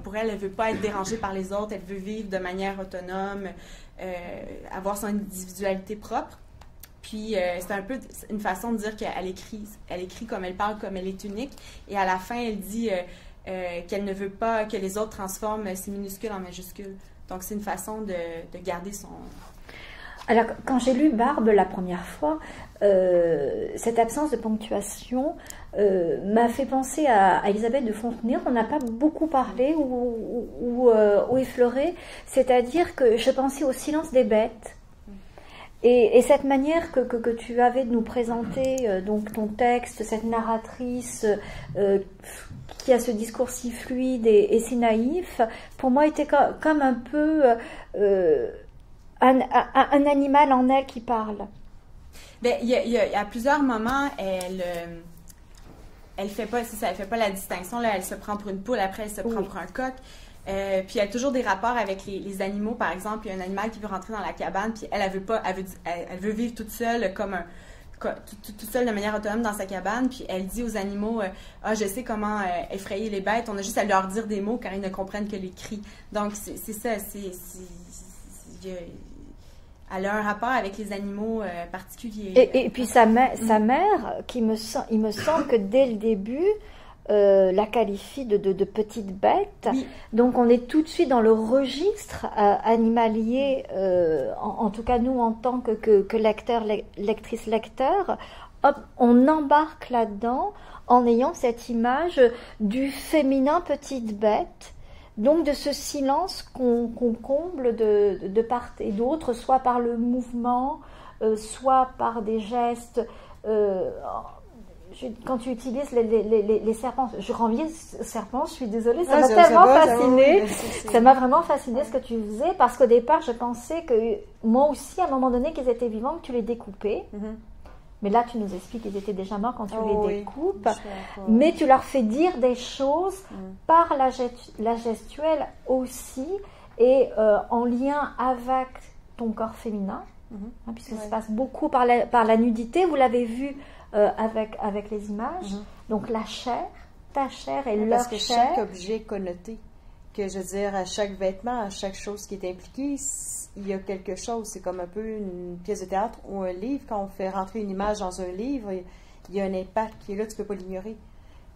pour elle, elle veut pas être dérangée par les autres, elle veut vivre de manière autonome, avoir son individualité propre. Puis c'est un peu une façon de dire qu'elle écrit comme elle parle, comme elle est unique. Et à la fin, elle dit qu'elle ne veut pas que les autres transforment ses minuscules en majuscules. Donc c'est une façon de garder son... Alors, quand j'ai lu Barbe la première fois, cette absence de ponctuation m'a fait penser à Elisabeth de Fontenay. On n'a pas beaucoup parlé ou effleuré, c'est-à-dire que je pensais au silence des bêtes. Et cette manière que tu avais de nous présenter donc ton texte, cette narratrice qui a ce discours si fluide et si naïf, pour moi était comme un peu... un animal en elle qui parle. Bien, il y a à plusieurs moments, elle fait pas, c'est ça, elle fait pas la distinction. Là, elle se prend pour une poule, après elle se prend pour un coq. Puis elle a toujours des rapports avec les animaux. Par exemple, il y a un animal qui veut rentrer dans la cabane, puis elle veut pas, elle veut vivre toute seule toute seule de manière autonome dans sa cabane, puis elle dit aux animaux je sais comment effrayer les bêtes, on a juste à leur dire des mots car ils ne comprennent que les cris. Donc c'est ça, elle a un rapport avec les animaux particuliers. Et puis sa mère, il me semble que dès le début, la qualifie de petite bête. Oui. Donc on est tout de suite dans le registre animalier, en tout cas nous en tant que lecteur, lectrice, lecteur, hop, on embarque là-dedans en ayant cette image du féminin petite bête. Donc de ce silence qu'on comble de part et d'autre, soit par le mouvement, soit par des gestes. Quand tu utilises les serpents, je renviais serpents, je suis désolée, ça m'a tellement fascinée. Ça m'a vraiment fasciné ce que tu faisais, parce qu'au départ, je pensais que moi aussi, à un moment donné, qu'ils étaient vivants, que tu les découpais. Mais là, tu nous expliques qu'ils étaient déjà morts quand tu les découpes. Mais tu leur fais dire des choses par la gestuelle aussi, et en lien avec ton corps féminin, puisque ça se passe beaucoup par la nudité. Vous l'avez vu avec les images. Donc la chair, ta chair et leur chair. Parce que chaque objet est connoté. Que je veux dire, à chaque vêtement, à chaque chose qui est impliquée, il y a quelque chose. C'est comme un peu une pièce de théâtre ou un livre. Quand on fait rentrer une image dans un livre, il y a un impact qui est là, tu ne peux pas l'ignorer.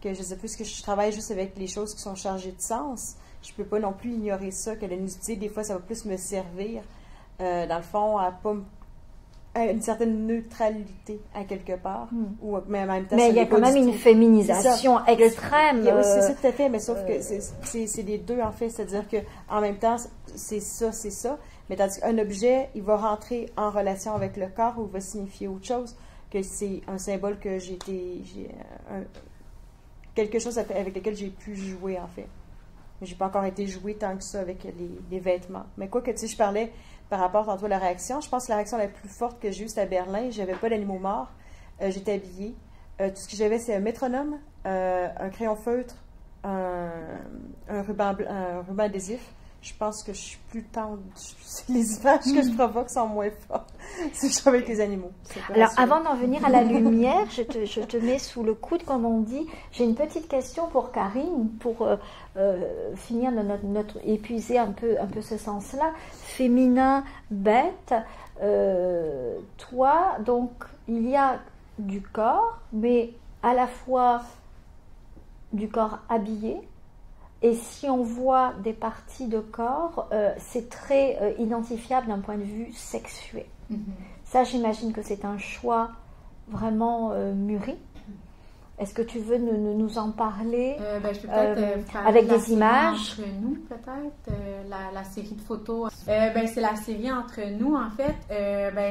Que je sais plus que je travaille juste avec les choses qui sont chargées de sens. Je ne peux pas non plus ignorer ça, que la nudité, des fois, ça va plus me servir, dans le fond, à une certaine neutralité à quelque part. Mais en même temps, mais il y a quand même une féminisation extrême. Oui, c'est ça, tout à fait, mais sauf que c'est les deux, en fait. C'est-à-dire qu'en même temps, c'est ça. Mais tandis qu'un objet, il va rentrer en relation avec le corps ou il va signifier autre chose, que c'est un symbole que quelque chose avec lequel j'ai pu jouer, en fait. Mais j'ai pas encore été jouée tant que ça avec les vêtements. Mais quoi que, tu sais, je parlais par rapport tantôt à la réaction. Je pense que la réaction la plus forte que j'ai eue, c'était à Berlin. J'avais pas d'animaux morts. J'étais habillée. Tout ce que j'avais, c'est un métronome, un crayon feutre, un ruban adhésif. Je pense que je suis plus tendre. Les images que je provoque sont moins fortes si je travaille avec les animaux. Alors, avant d'en venir à la lumière, je te mets sous le coude, comme on dit. J'ai une petite question pour Karine, pour finir épuiser un peu ce sens-là. Féminin, bête. Toi, donc, il y a du corps, mais à la fois du corps habillé, Et si on voit des parties de corps, c'est très identifiable d'un point de vue sexué. Ça, j'imagine que c'est un choix vraiment mûri. Est-ce que tu veux nous en parler Je peux peut-être parler avec de la des série images? Entre nous, peut-être, la série de photos. C'est la série Entre nous, en fait.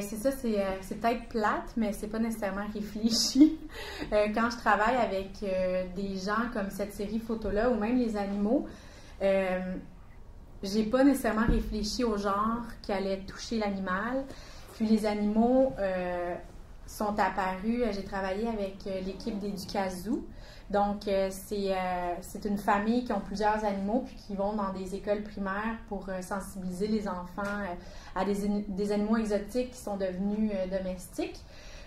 C'est ça, c'est peut-être plate, mais c'est pas nécessairement réfléchi. Quand je travaille avec des gens comme cette série photo-là, ou même les animaux, j'ai pas nécessairement réfléchi au genre qui allait toucher l'animal. Puis les animaux sont apparus. J'ai travaillé avec l'équipe d'Éducazoo. Donc, c'est une famille qui ont plusieurs animaux puis qui vont dans des écoles primaires pour sensibiliser les enfants à des animaux exotiques qui sont devenus domestiques.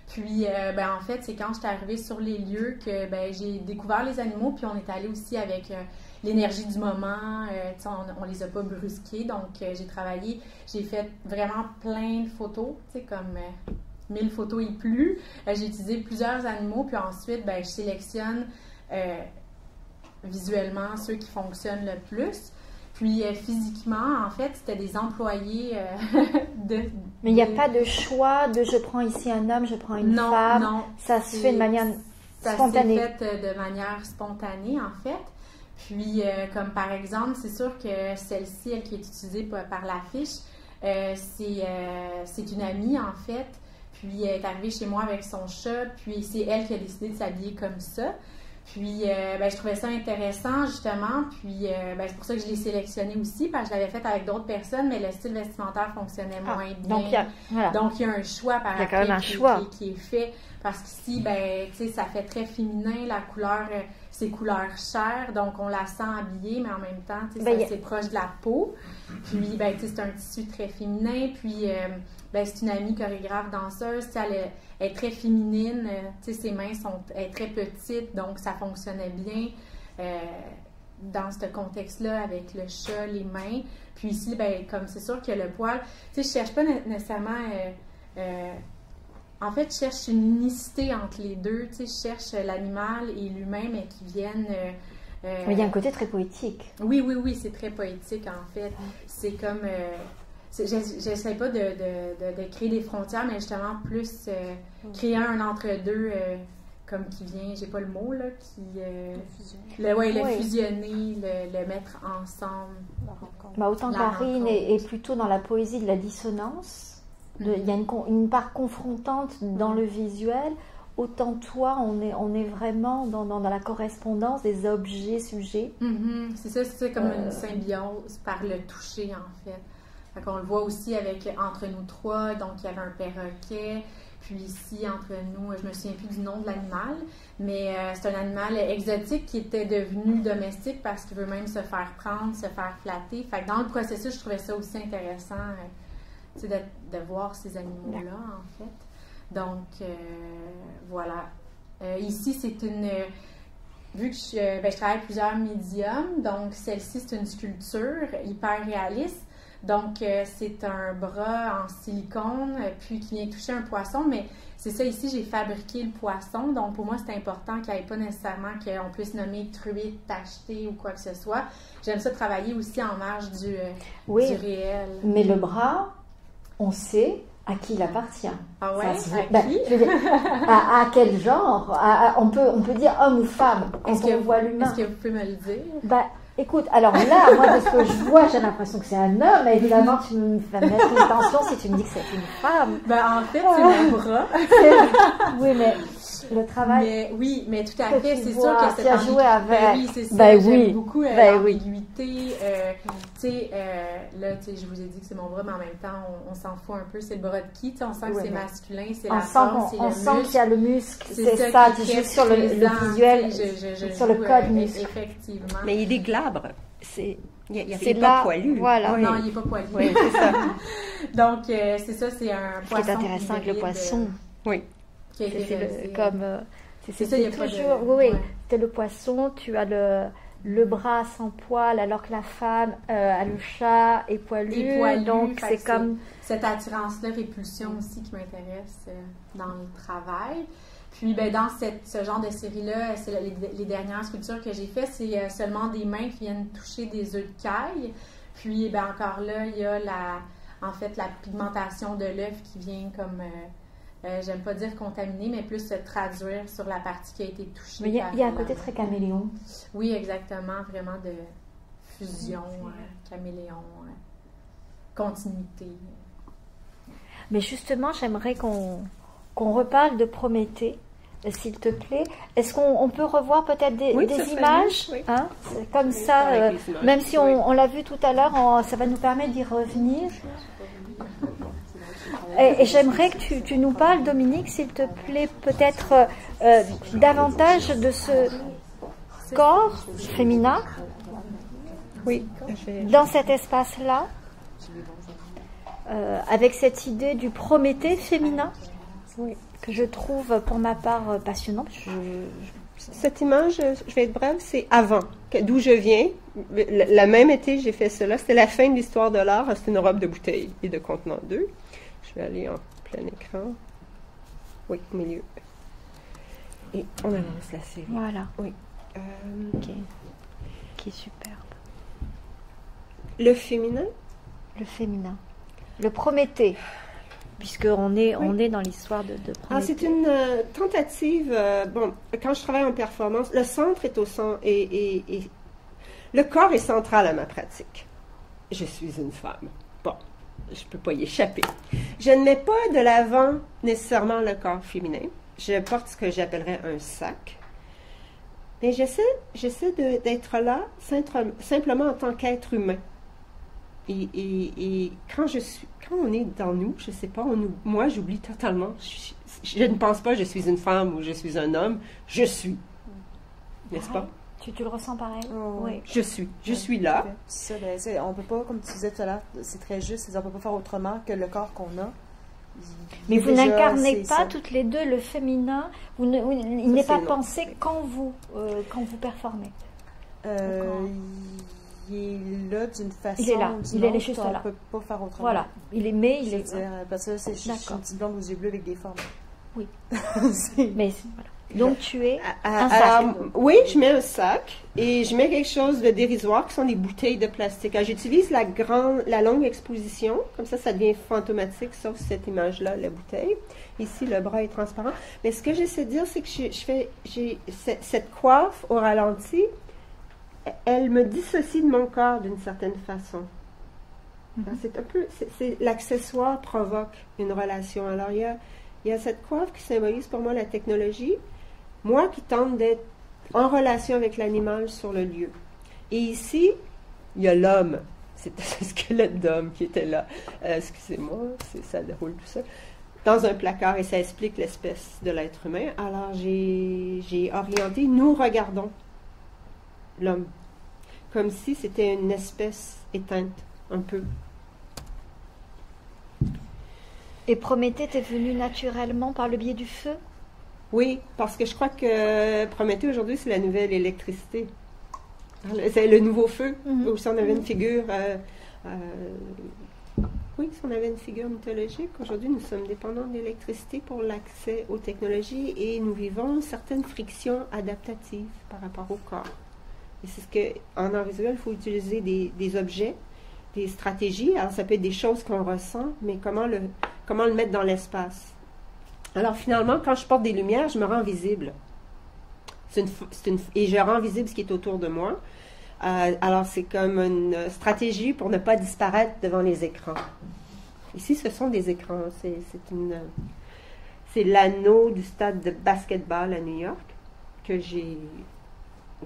Puis, en fait, c'est quand je suis arrivée sur les lieux que j'ai découvert les animaux, puis on est allé aussi avec l'énergie du moment. On les a pas brusqués. Donc, j'ai fait vraiment plein de photos, comme 1000 photos et plus. J'ai utilisé plusieurs animaux, puis ensuite, je sélectionne visuellement ceux qui fonctionnent le plus. Puis physiquement, en fait, c'était des employés Mais il n'y a pas de choix de je prends ici un homme, je prends une femme. Non, ça se fait de manière spontanée. Ça s'est fait de manière spontanée, en fait. Puis, comme par exemple, c'est sûr que celle-ci, elle qui est utilisée par l'affiche, c'est une amie, en fait. Puis, elle est arrivée chez moi avec son chat, puis c'est elle qui a décidé de s'habiller comme ça. Puis, je trouvais ça intéressant, justement. Puis, c'est pour ça que je l'ai sélectionné aussi, parce que je l'avais fait avec d'autres personnes, mais le style vestimentaire fonctionnait moins bien. Donc, il y a un choix par exemple qui est fait. Parce qu'ici, ça fait très féminin, la couleur, c'est couleur chair, donc on la sent habillée, mais en même temps, c'est proche de la peau. Puis, c'est un tissu très féminin. Puis, c'est une amie chorégraphe danseuse, elle est très féminine, ses mains sont très petites, donc ça fonctionnait bien dans ce contexte-là avec le chat, les mains. Puis ici, comme c'est sûr que le poil, je cherche pas nécessairement... en fait, je cherche une unicité entre les deux, je cherche l'animal et l'humain, mais qui viennent... Mais il y a un côté très poétique. Oui, c'est très poétique, en fait. C'est comme... j'essaie pas de créer des frontières, mais justement plus créer un entre-deux comme qui vient, j'ai pas le mot, là, fusionner, le mettre ensemble. Autant Karine est plutôt dans la poésie de la dissonance, il y a une part confrontante dans le visuel, autant toi, on est vraiment dans la correspondance des objets, sujets. C'est ça, c'est comme une symbiose par le toucher, en fait. Fait on le voit aussi avec Entre nous trois, donc il y avait un perroquet, puis ici, entre nous, je me souviens plus du nom de l'animal, mais c'est un animal exotique qui était devenu domestique parce qu'il veut même se faire prendre, se faire flatter. Fait que dans le processus, je trouvais ça aussi intéressant, de voir ces animaux-là, en fait. Donc, voilà. Ici, c'est une... Vu que je travaille avec plusieurs médiums, donc celle-ci, c'est une sculpture hyper réaliste. Donc, c'est un bras en silicone, puis qui vient toucher un poisson, mais c'est ça, ici, j'ai fabriqué le poisson, donc pour moi, c'est important qu'il n'y ait pas nécessairement qu'on puisse nommer truite, tacheté ou quoi que ce soit. J'aime ça travailler aussi en marge du réel. Mais le bras, on sait à qui il appartient. Ah ouais? Qui? Je veux dire, à quel genre? On peut dire homme ou femme quand on voit l'humain. Est-ce que vous pouvez me le dire? Écoute, alors là, moi, de ce que je vois, j'ai l'impression que c'est un homme. Évidemment, tu me fais mettre une tension si tu me dis que c'est une femme. En fait, c'est mon bras. Oui, mais le travail... Mais tout à fait, c'est sûr que c'est joué avec... oui, c'est ça. J'aime beaucoup l'ambiguïté. Là, je vous ai dit que c'est mon bras, mais en même temps, on s'en fout un peu. C'est le bras de qui? On sent que c'est masculin, c'est la forme, c'est le muscle. On sent qu'il y a le muscle, c'est ça. Tu joues sur le visuel, sur le code muscle. Effectivement. Mais il est glabre. Il n'est pas poilu. Voilà. Oui. Non, il n'est pas poilu. Oui, c'est ça. Donc, c'est ça, c'est un poisson. Ce qui est intéressant avec le poisson. Oui. Qui a été c'est ça, il y a toujours... Oui, c'est le poisson, tu as le bras sans poil, alors que la femme a le chat et poilu. Donc, c'est comme... Cette attirance-là, répulsion aussi, qui m'intéresse dans le travail. Puis, ben, dans ce genre de série-là, c'est les dernières sculptures que j'ai faites, c'est seulement des mains qui viennent toucher des œufs de caille. Puis, ben, encore là, il y a la pigmentation de l'œuf qui vient comme, j'aime pas dire contaminer, mais plus se traduire sur la partie qui a été touchée. Mais il y a un côté très caméléon. Oui, exactement, vraiment de fusion, caméléon, continuité. Mais justement, j'aimerais qu'on reparle de Prométhée, s'il te plaît. Est-ce qu'on peut revoir peut-être des images, oui. Hein? C'est comme ça, avec les images, même si on l'a vu tout à l'heure, ça va nous permettre d'y revenir. Et j'aimerais que tu nous parles, Dominique, s'il te plaît, peut-être davantage de ce corps féminin dans cet espace-là, avec cette idée du Prométhée féminin, que je trouve pour ma part passionnante. Cette image, je vais être brève, c'est avant, d'où je viens. La même été, j'ai fait cela. C'était la fin de l'histoire de l'art. C'était une robe de bouteille et de contenant 2. Je vais aller en plein écran. Oui, au milieu. Et on annonce la série. Voilà. Oui. Qui est superbe. Le féminin? Le féminin. Le Prométhée. Puisqu'on est dans l'histoire de Prométhée. C'est une tentative. Quand je travaille en performance, le centre est au centre et le corps est central à ma pratique. Je suis une femme. Bon, je ne peux pas y échapper. Je ne mets pas de l'avant nécessairement le corps féminin. Je porte ce que j'appellerais un sac. Mais j'essaie d'être là simplement en tant qu'être humain. Et quand on est dans nous, je sais pas, moi j'oublie totalement. Je ne pense pas je suis une femme ou je suis un homme. Je suis. N'est-ce pas? Tu le ressens pareil? Oui. Je suis là. C'est ça, on peut pas, comme tu disais tout à l'heure, c'est très juste, on peut pas faire autrement que le corps qu'on a. Mais vous n'incarnez pas toutes les deux le féminin. Il n'est pas pensé quand vous performez. Il est là d'une façon. Il est là. Il est juste là. On peut pas faire autrement. Voilà. Il est parce que je suis une petite blonde aux yeux bleus avec des formes. Oui. Mais voilà. Donc tu es un sac. sac. Oui, je mets un sac et je mets quelque chose de dérisoire qui sont des bouteilles de plastique. Alors, j'utilise la longue exposition, comme ça devient fantomatique, sauf cette image-là, la bouteille. Ici, le bras est transparent. Mais ce que j'essaie de dire, c'est que j'ai cette coiffe au ralenti, elle me dissocie de mon corps d'une certaine façon. C'est un peu, l'accessoire provoque une relation. Alors, il y a cette coiffe qui symbolise pour moi la technologie, moi qui tente d'être en relation avec l'animal sur le lieu. Et ici, il y a l'homme. C'est un squelette d'homme qui était là. Excusez-moi, ça déroule tout ça. Dans un placard, et ça explique l'espèce de l'être humain. Alors, j'ai orienté, nous regardons l'homme, comme si c'était une espèce éteinte, un peu. Et Prométhée t'est venu naturellement par le biais du feu? Oui, parce que je crois que Prométhée aujourd'hui, c'est la nouvelle électricité. C'est le nouveau feu. Ou si on avait une figure... oui, si on avait une figure mythologique, aujourd'hui, nous sommes dépendants de l'électricité pour l'accès aux technologies et nous vivons certaines frictions adaptatives par rapport au corps. Et c'est ce qu'en art visuel, il faut utiliser des objets, des stratégies. Alors, ça peut être des choses qu'on ressent, mais comment le mettre dans l'espace. Alors, finalement, quand je porte des lumières, je me rends visible. Et je rends visible ce qui est autour de moi. Alors, c'est comme une stratégie pour ne pas disparaître devant les écrans. Ici, ce sont des écrans. C'est l'anneau du stade de basketball à New York que j'ai,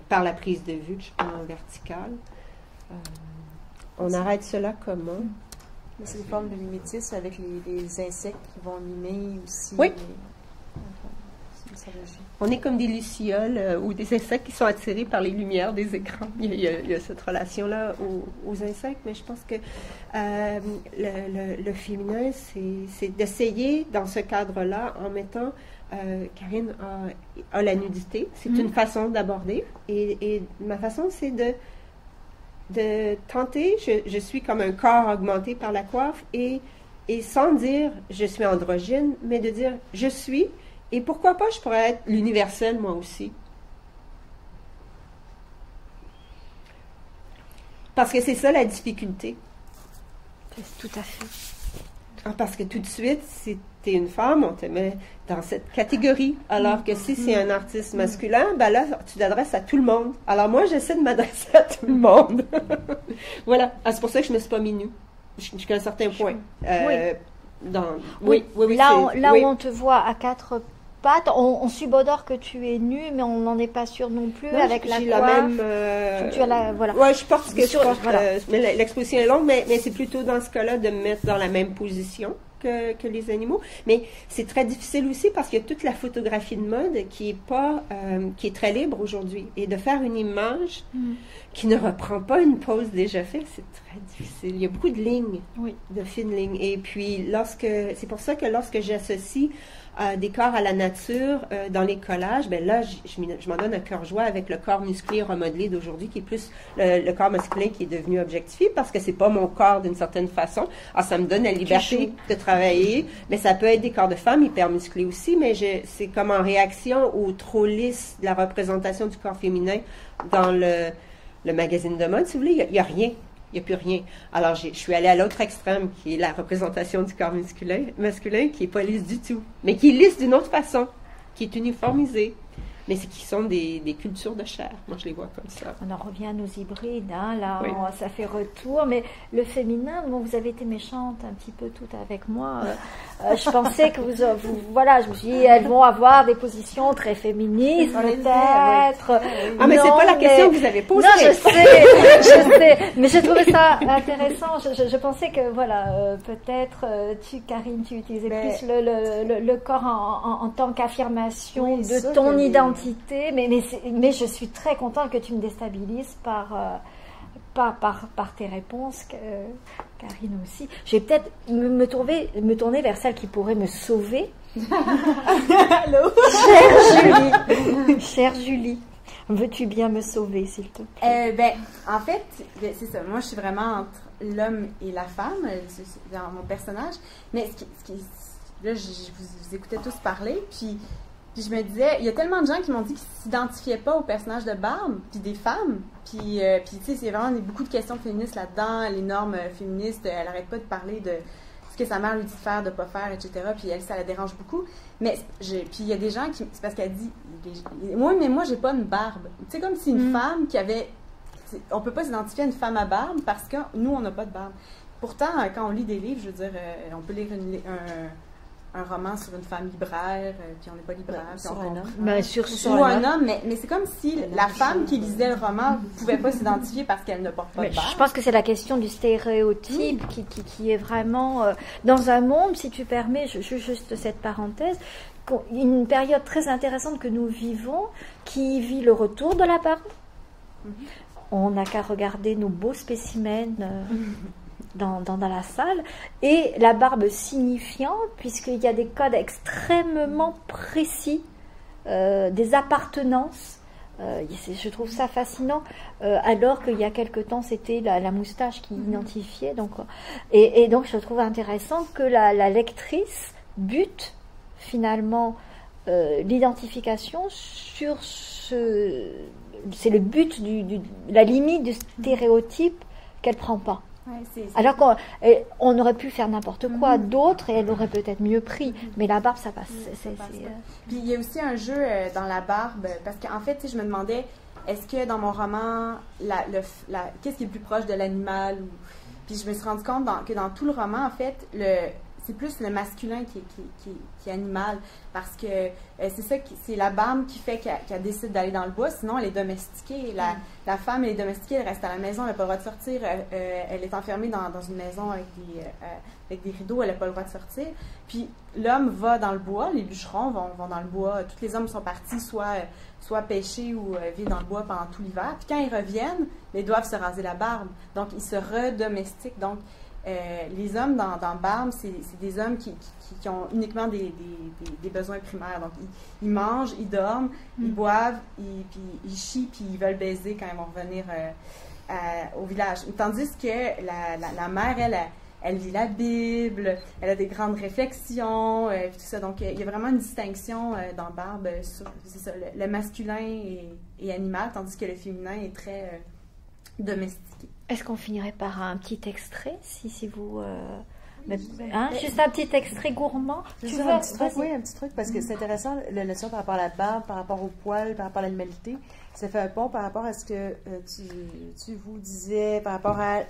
par la prise de vue, que je prends en verticale. On arrête cela comment? C'est une forme de mimétisme avec les insectes qui vont mimer aussi. Oui. On est comme des lucioles ou des insectes qui sont attirés par les lumières des écrans. Il y a cette relation-là aux insectes, mais je pense que le féminin, c'est d'essayer dans ce cadre-là, en mettant... Karine a la nudité. C'est une façon d'aborder. Et ma façon, c'est de tenter, je suis comme un corps augmenté par la coiffe, et sans dire je suis androgyne, mais de dire je suis, et Et pourquoi pas, je pourrais être l'universel, moi aussi. Parce que c'est ça la difficulté. Tout à fait. Parce que tout de suite, si tu es une femme, on te met dans cette catégorie. Alors que si c'est un artiste masculin, ben là, tu t'adresses à tout le monde. Alors moi, j'essaie de m'adresser à tout le monde. Voilà. Ah, c'est pour ça que je ne me suis pas mis nue. Jusqu'à un certain point. Oui. Là où on te voit à 4 pattes, on subodore que tu es nue, mais on n'en est pas sûr non plus. Non, avec la j'ai coiffe. la même. Tu as la, voilà. Ouais, je porte ce que je porte. Voilà. Mais l'exposition est longue, mais c'est plutôt dans ce cas-là de me mettre dans la même position que les animaux. Mais c'est très difficile aussi parce qu'il y a toute la photographie de mode qui est très libre aujourd'hui. Et de faire une image qui ne reprend pas une pose déjà faite, c'est très difficile. Il y a beaucoup de lignes, de fines lignes. Et puis, c'est pour ça que lorsque j'associe des corps à la nature dans les collages, ben là, je m'en donne un cœur joie avec le corps musclé remodelé d'aujourd'hui, qui est plus le corps masculin qui est devenu objectifié, parce que c'est pas mon corps d'une certaine façon. Alors, ça me donne la liberté de travailler, mais ça peut être des corps de femmes hyper musclés aussi, mais c'est comme en réaction au trop lisse de la représentation du corps féminin dans le magazine de mode, si vous voulez, il n'y a rien. Il n'y a plus rien. Alors, je suis allée à l'autre extrême, qui est la représentation du corps masculin, qui n'est pas lisse du tout, mais qui est lisse d'une autre façon, qui est uniformisée, mais qui sont des cultures de chair. Moi, je les vois comme ça. On en revient à nos hybrides, hein, là, ça fait retour, mais le féminin, bon, vous avez été méchante un petit peu tout avec moi. Je pensais que voilà, je me suis dit, elles vont avoir des positions très féministes, peut-être. Ah, mais c'est pas la question que vous avez posée. Non, je sais, mais j'ai trouvé ça intéressant. Je pensais que, voilà, peut-être, Karine, tu utilisais plus le corps en tant qu'affirmation de ton identité, mais je suis très contente que tu me déstabilises par tes réponses, Karine aussi. Je vais peut-être me tourner vers celle qui pourrait me sauver. Allô? Chère Julie, veux-tu bien me sauver, s'il te plaît? En fait, c'est ça. Moi, je suis vraiment entre l'homme et la femme dans mon personnage. Mais là, je vous écoutais tous parler, puis je me disais, il y a tellement de gens qui m'ont dit qu'ils ne s'identifiaient pas au personnage de Barbe, puis des femmes. Puis tu sais, c'est vraiment beaucoup de questions féministes là-dedans, les normes féministes. Elle n'arrête pas de parler de ce que sa mère lui dit de faire, de ne pas faire, etc. Puis elle, ça la dérange beaucoup. Mais puis il y a des gens qui... C'est parce qu'elle dit, moi, j'ai pas une barbe. Tu sais, comme si une femme qui avait... On peut pas s'identifier à une femme à barbe parce que nous, on n'a pas de barbe. Pourtant, quand on lit des livres, je veux dire, on peut lire un roman sur une femme libraire, puis on n'est pas libraire. Sur un homme. Ou un homme, mais c'est comme si la femme qui lisait le roman ne pouvait pas s'identifier parce qu'elle ne porte pas de barbe. Je pense que c'est la question du stéréotype qui est vraiment... dans un monde, si tu permets, juste cette parenthèse, une période très intéressante que nous vivons, qui vit le retour de la barbe. On n'a qu'à regarder nos beaux spécimens... Dans la salle, et la barbe signifiante, puisqu'il y a des codes extrêmement précis, des appartenances. Je trouve ça fascinant, alors qu'il y a quelque temps, c'était la moustache qui identifiait. Donc, et donc, je trouve intéressant que la lectrice bute finalement l'identification sur c'est le but, la limite du stéréotype qu'elle prend pas. Alors qu'on aurait pu faire n'importe quoi d'autre et elle aurait peut-être mieux pris, mais la barbe ça passe. Puis il y a aussi un jeu dans la barbe, parce qu'en fait, je me demandais, est-ce que dans mon roman, qu'est-ce qui est le plus proche de l'animal? Puis je me suis rendu compte que dans tout le roman, en fait, c'est plus le masculin qui est animal, parce que c'est ça, c'est la barbe qui fait qu'elle décide d'aller dans le bois, sinon elle est domestiquée. La femme, elle est domestiquée, elle reste à la maison, elle n'a pas le droit de sortir, elle est enfermée dans une maison avec des rideaux, elle n'a pas le droit de sortir. Puis l'homme va dans le bois, les bûcherons vont dans le bois, tous les hommes sont partis soit pêcher ou vivre dans le bois pendant tout l'hiver. Puis quand ils reviennent, ils doivent se raser la barbe, donc ils se redomestiquent. Donc les hommes dans Barbe, c'est des hommes qui ont uniquement des besoins primaires. Donc, ils mangent, ils dorment, ils boivent, puis ils chient, puis ils veulent baiser quand ils vont revenir au village. Tandis que la mère, elle lit la Bible, elle a des grandes réflexions, puis tout ça. Donc, il y a vraiment une distinction dans Barbe sur c'est ça, le masculin et animal, tandis que le féminin est très domestiqué. Est-ce qu'on finirait par un petit extrait, si vous... juste un petit extrait gourmand. Un petit truc, oui, un petit truc, parce que c'est intéressant, la notion par rapport à la barbe, par rapport au poil, par rapport à l'animalité. Ça fait un pont par rapport à ce que tu vous disais, par rapport à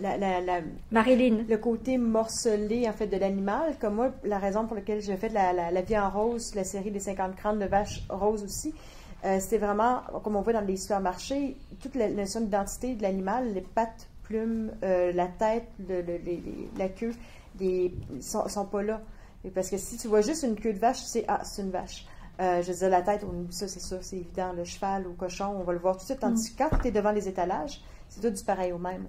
Marilyn. le côté morcelé, en fait, de l'animal. Comme moi, la raison pour laquelle j'ai fait la vie en rose, la série des 50 crânes de vache rose aussi, c'est vraiment, comme on voit dans les supermarchés, toute la notion d'identité de l'animal, les pattes, plumes, la tête, la queue, sont pas là. Et parce que si tu vois juste une queue de vache, tu sais, c'est une vache. Je veux dire, la tête, ça c'est sûr, c'est évident. Le cheval, le cochon, on va le voir tout de suite. Tandis que quand tu es devant les étalages, c'est tout du pareil au même.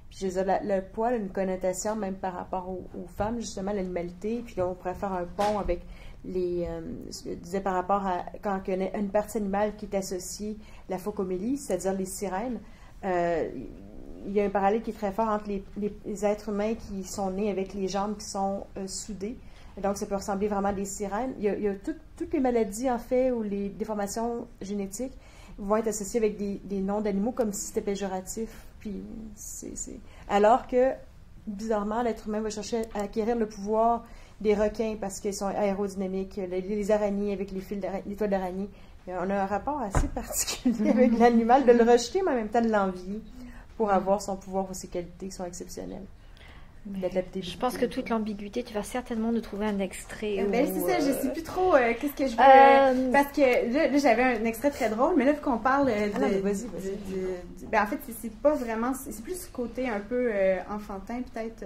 Puis je veux dire, le poil a une connotation même par rapport aux femmes, justement, l'animalité. Puis là, on pourrait faire un pont avec ce que je disais par rapport à quand il y a une partie animale qui est associée, la phocomélie, c'est-à-dire les sirènes. Il y a un parallèle qui est très fort entre les êtres humains qui sont nés avec les jambes qui sont soudées. Et donc, ça peut ressembler vraiment à des sirènes. Il y a toutes les maladies, en fait, ou les déformations génétiques vont être associées avec des noms d'animaux comme si c'était péjoratif. Puis, alors que, bizarrement, l'être humain va chercher à acquérir le pouvoir des requins parce qu'ils sont aérodynamiques, les araignées avec les toiles d'araignée. On a un rapport assez particulier avec l'animal, de le rejeter, mais en même temps de l'envier pour avoir son pouvoir ou ses qualités qui sont exceptionnelles. Je pense que toute l'ambiguïté, tu vas certainement nous trouver un extrait. C'est ça, je sais plus trop qu'est-ce que je veux. Parce que là j'avais un extrait très drôle, mais là, vu qu'on parle vas-y. En fait, c'est pas vraiment. C'est plus ce côté un peu enfantin, peut-être.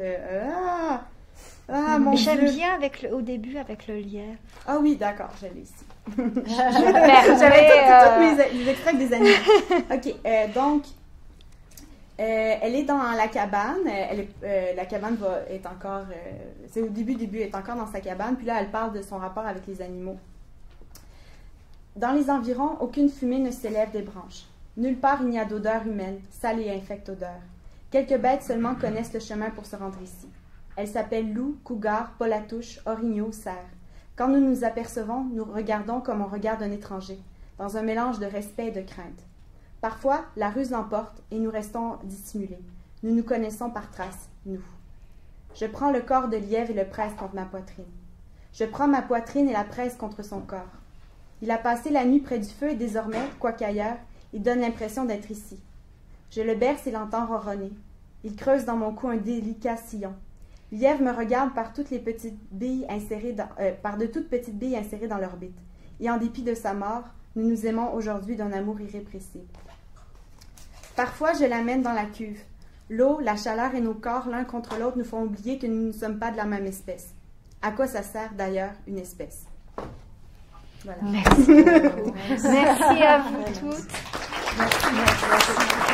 Mon J'aime Dieu. bien au début avec le lièvre. Ah oui, d'accord, je l'ai ici. J'avais tous mes extraits des animaux. OK, donc. Elle est dans la cabane. La cabane est encore. C'est au début, elle est encore dans sa cabane. Puis là, elle parle de son rapport avec les animaux. Dans les environs, aucune fumée ne s'élève des branches. Nulle part il n'y a d'odeur humaine, sale et infecte odeur. Quelques bêtes seulement connaissent le chemin pour se rendre ici. Elles s'appellent loup, cougar, polatouche, orignaux, cerf. Quand nous nous apercevons, nous regardons comme on regarde un étranger, dans un mélange de respect et de crainte. Parfois, la ruse l'emporte et nous restons dissimulés. Nous nous connaissons par traces, nous. Je prends le corps de lièvre et le presse contre ma poitrine. Je prends ma poitrine et la presse contre son corps. Il a passé la nuit près du feu et désormais, quoiqu'ailleurs, il donne l'impression d'être ici. Je le berce et l'entends ronronner. Il creuse dans mon cou un délicat sillon. Lièvre me regarde par de toutes petites billes insérées dans l'orbite. Et en dépit de sa mort, nous nous aimons aujourd'hui d'un amour irrépressible. Parfois, je l'amène dans la cuve. L'eau, la chaleur et nos corps l'un contre l'autre nous font oublier que nous ne sommes pas de la même espèce. À quoi ça sert d'ailleurs une espèce? Voilà. Merci beaucoup. Merci à vous toutes. Merci.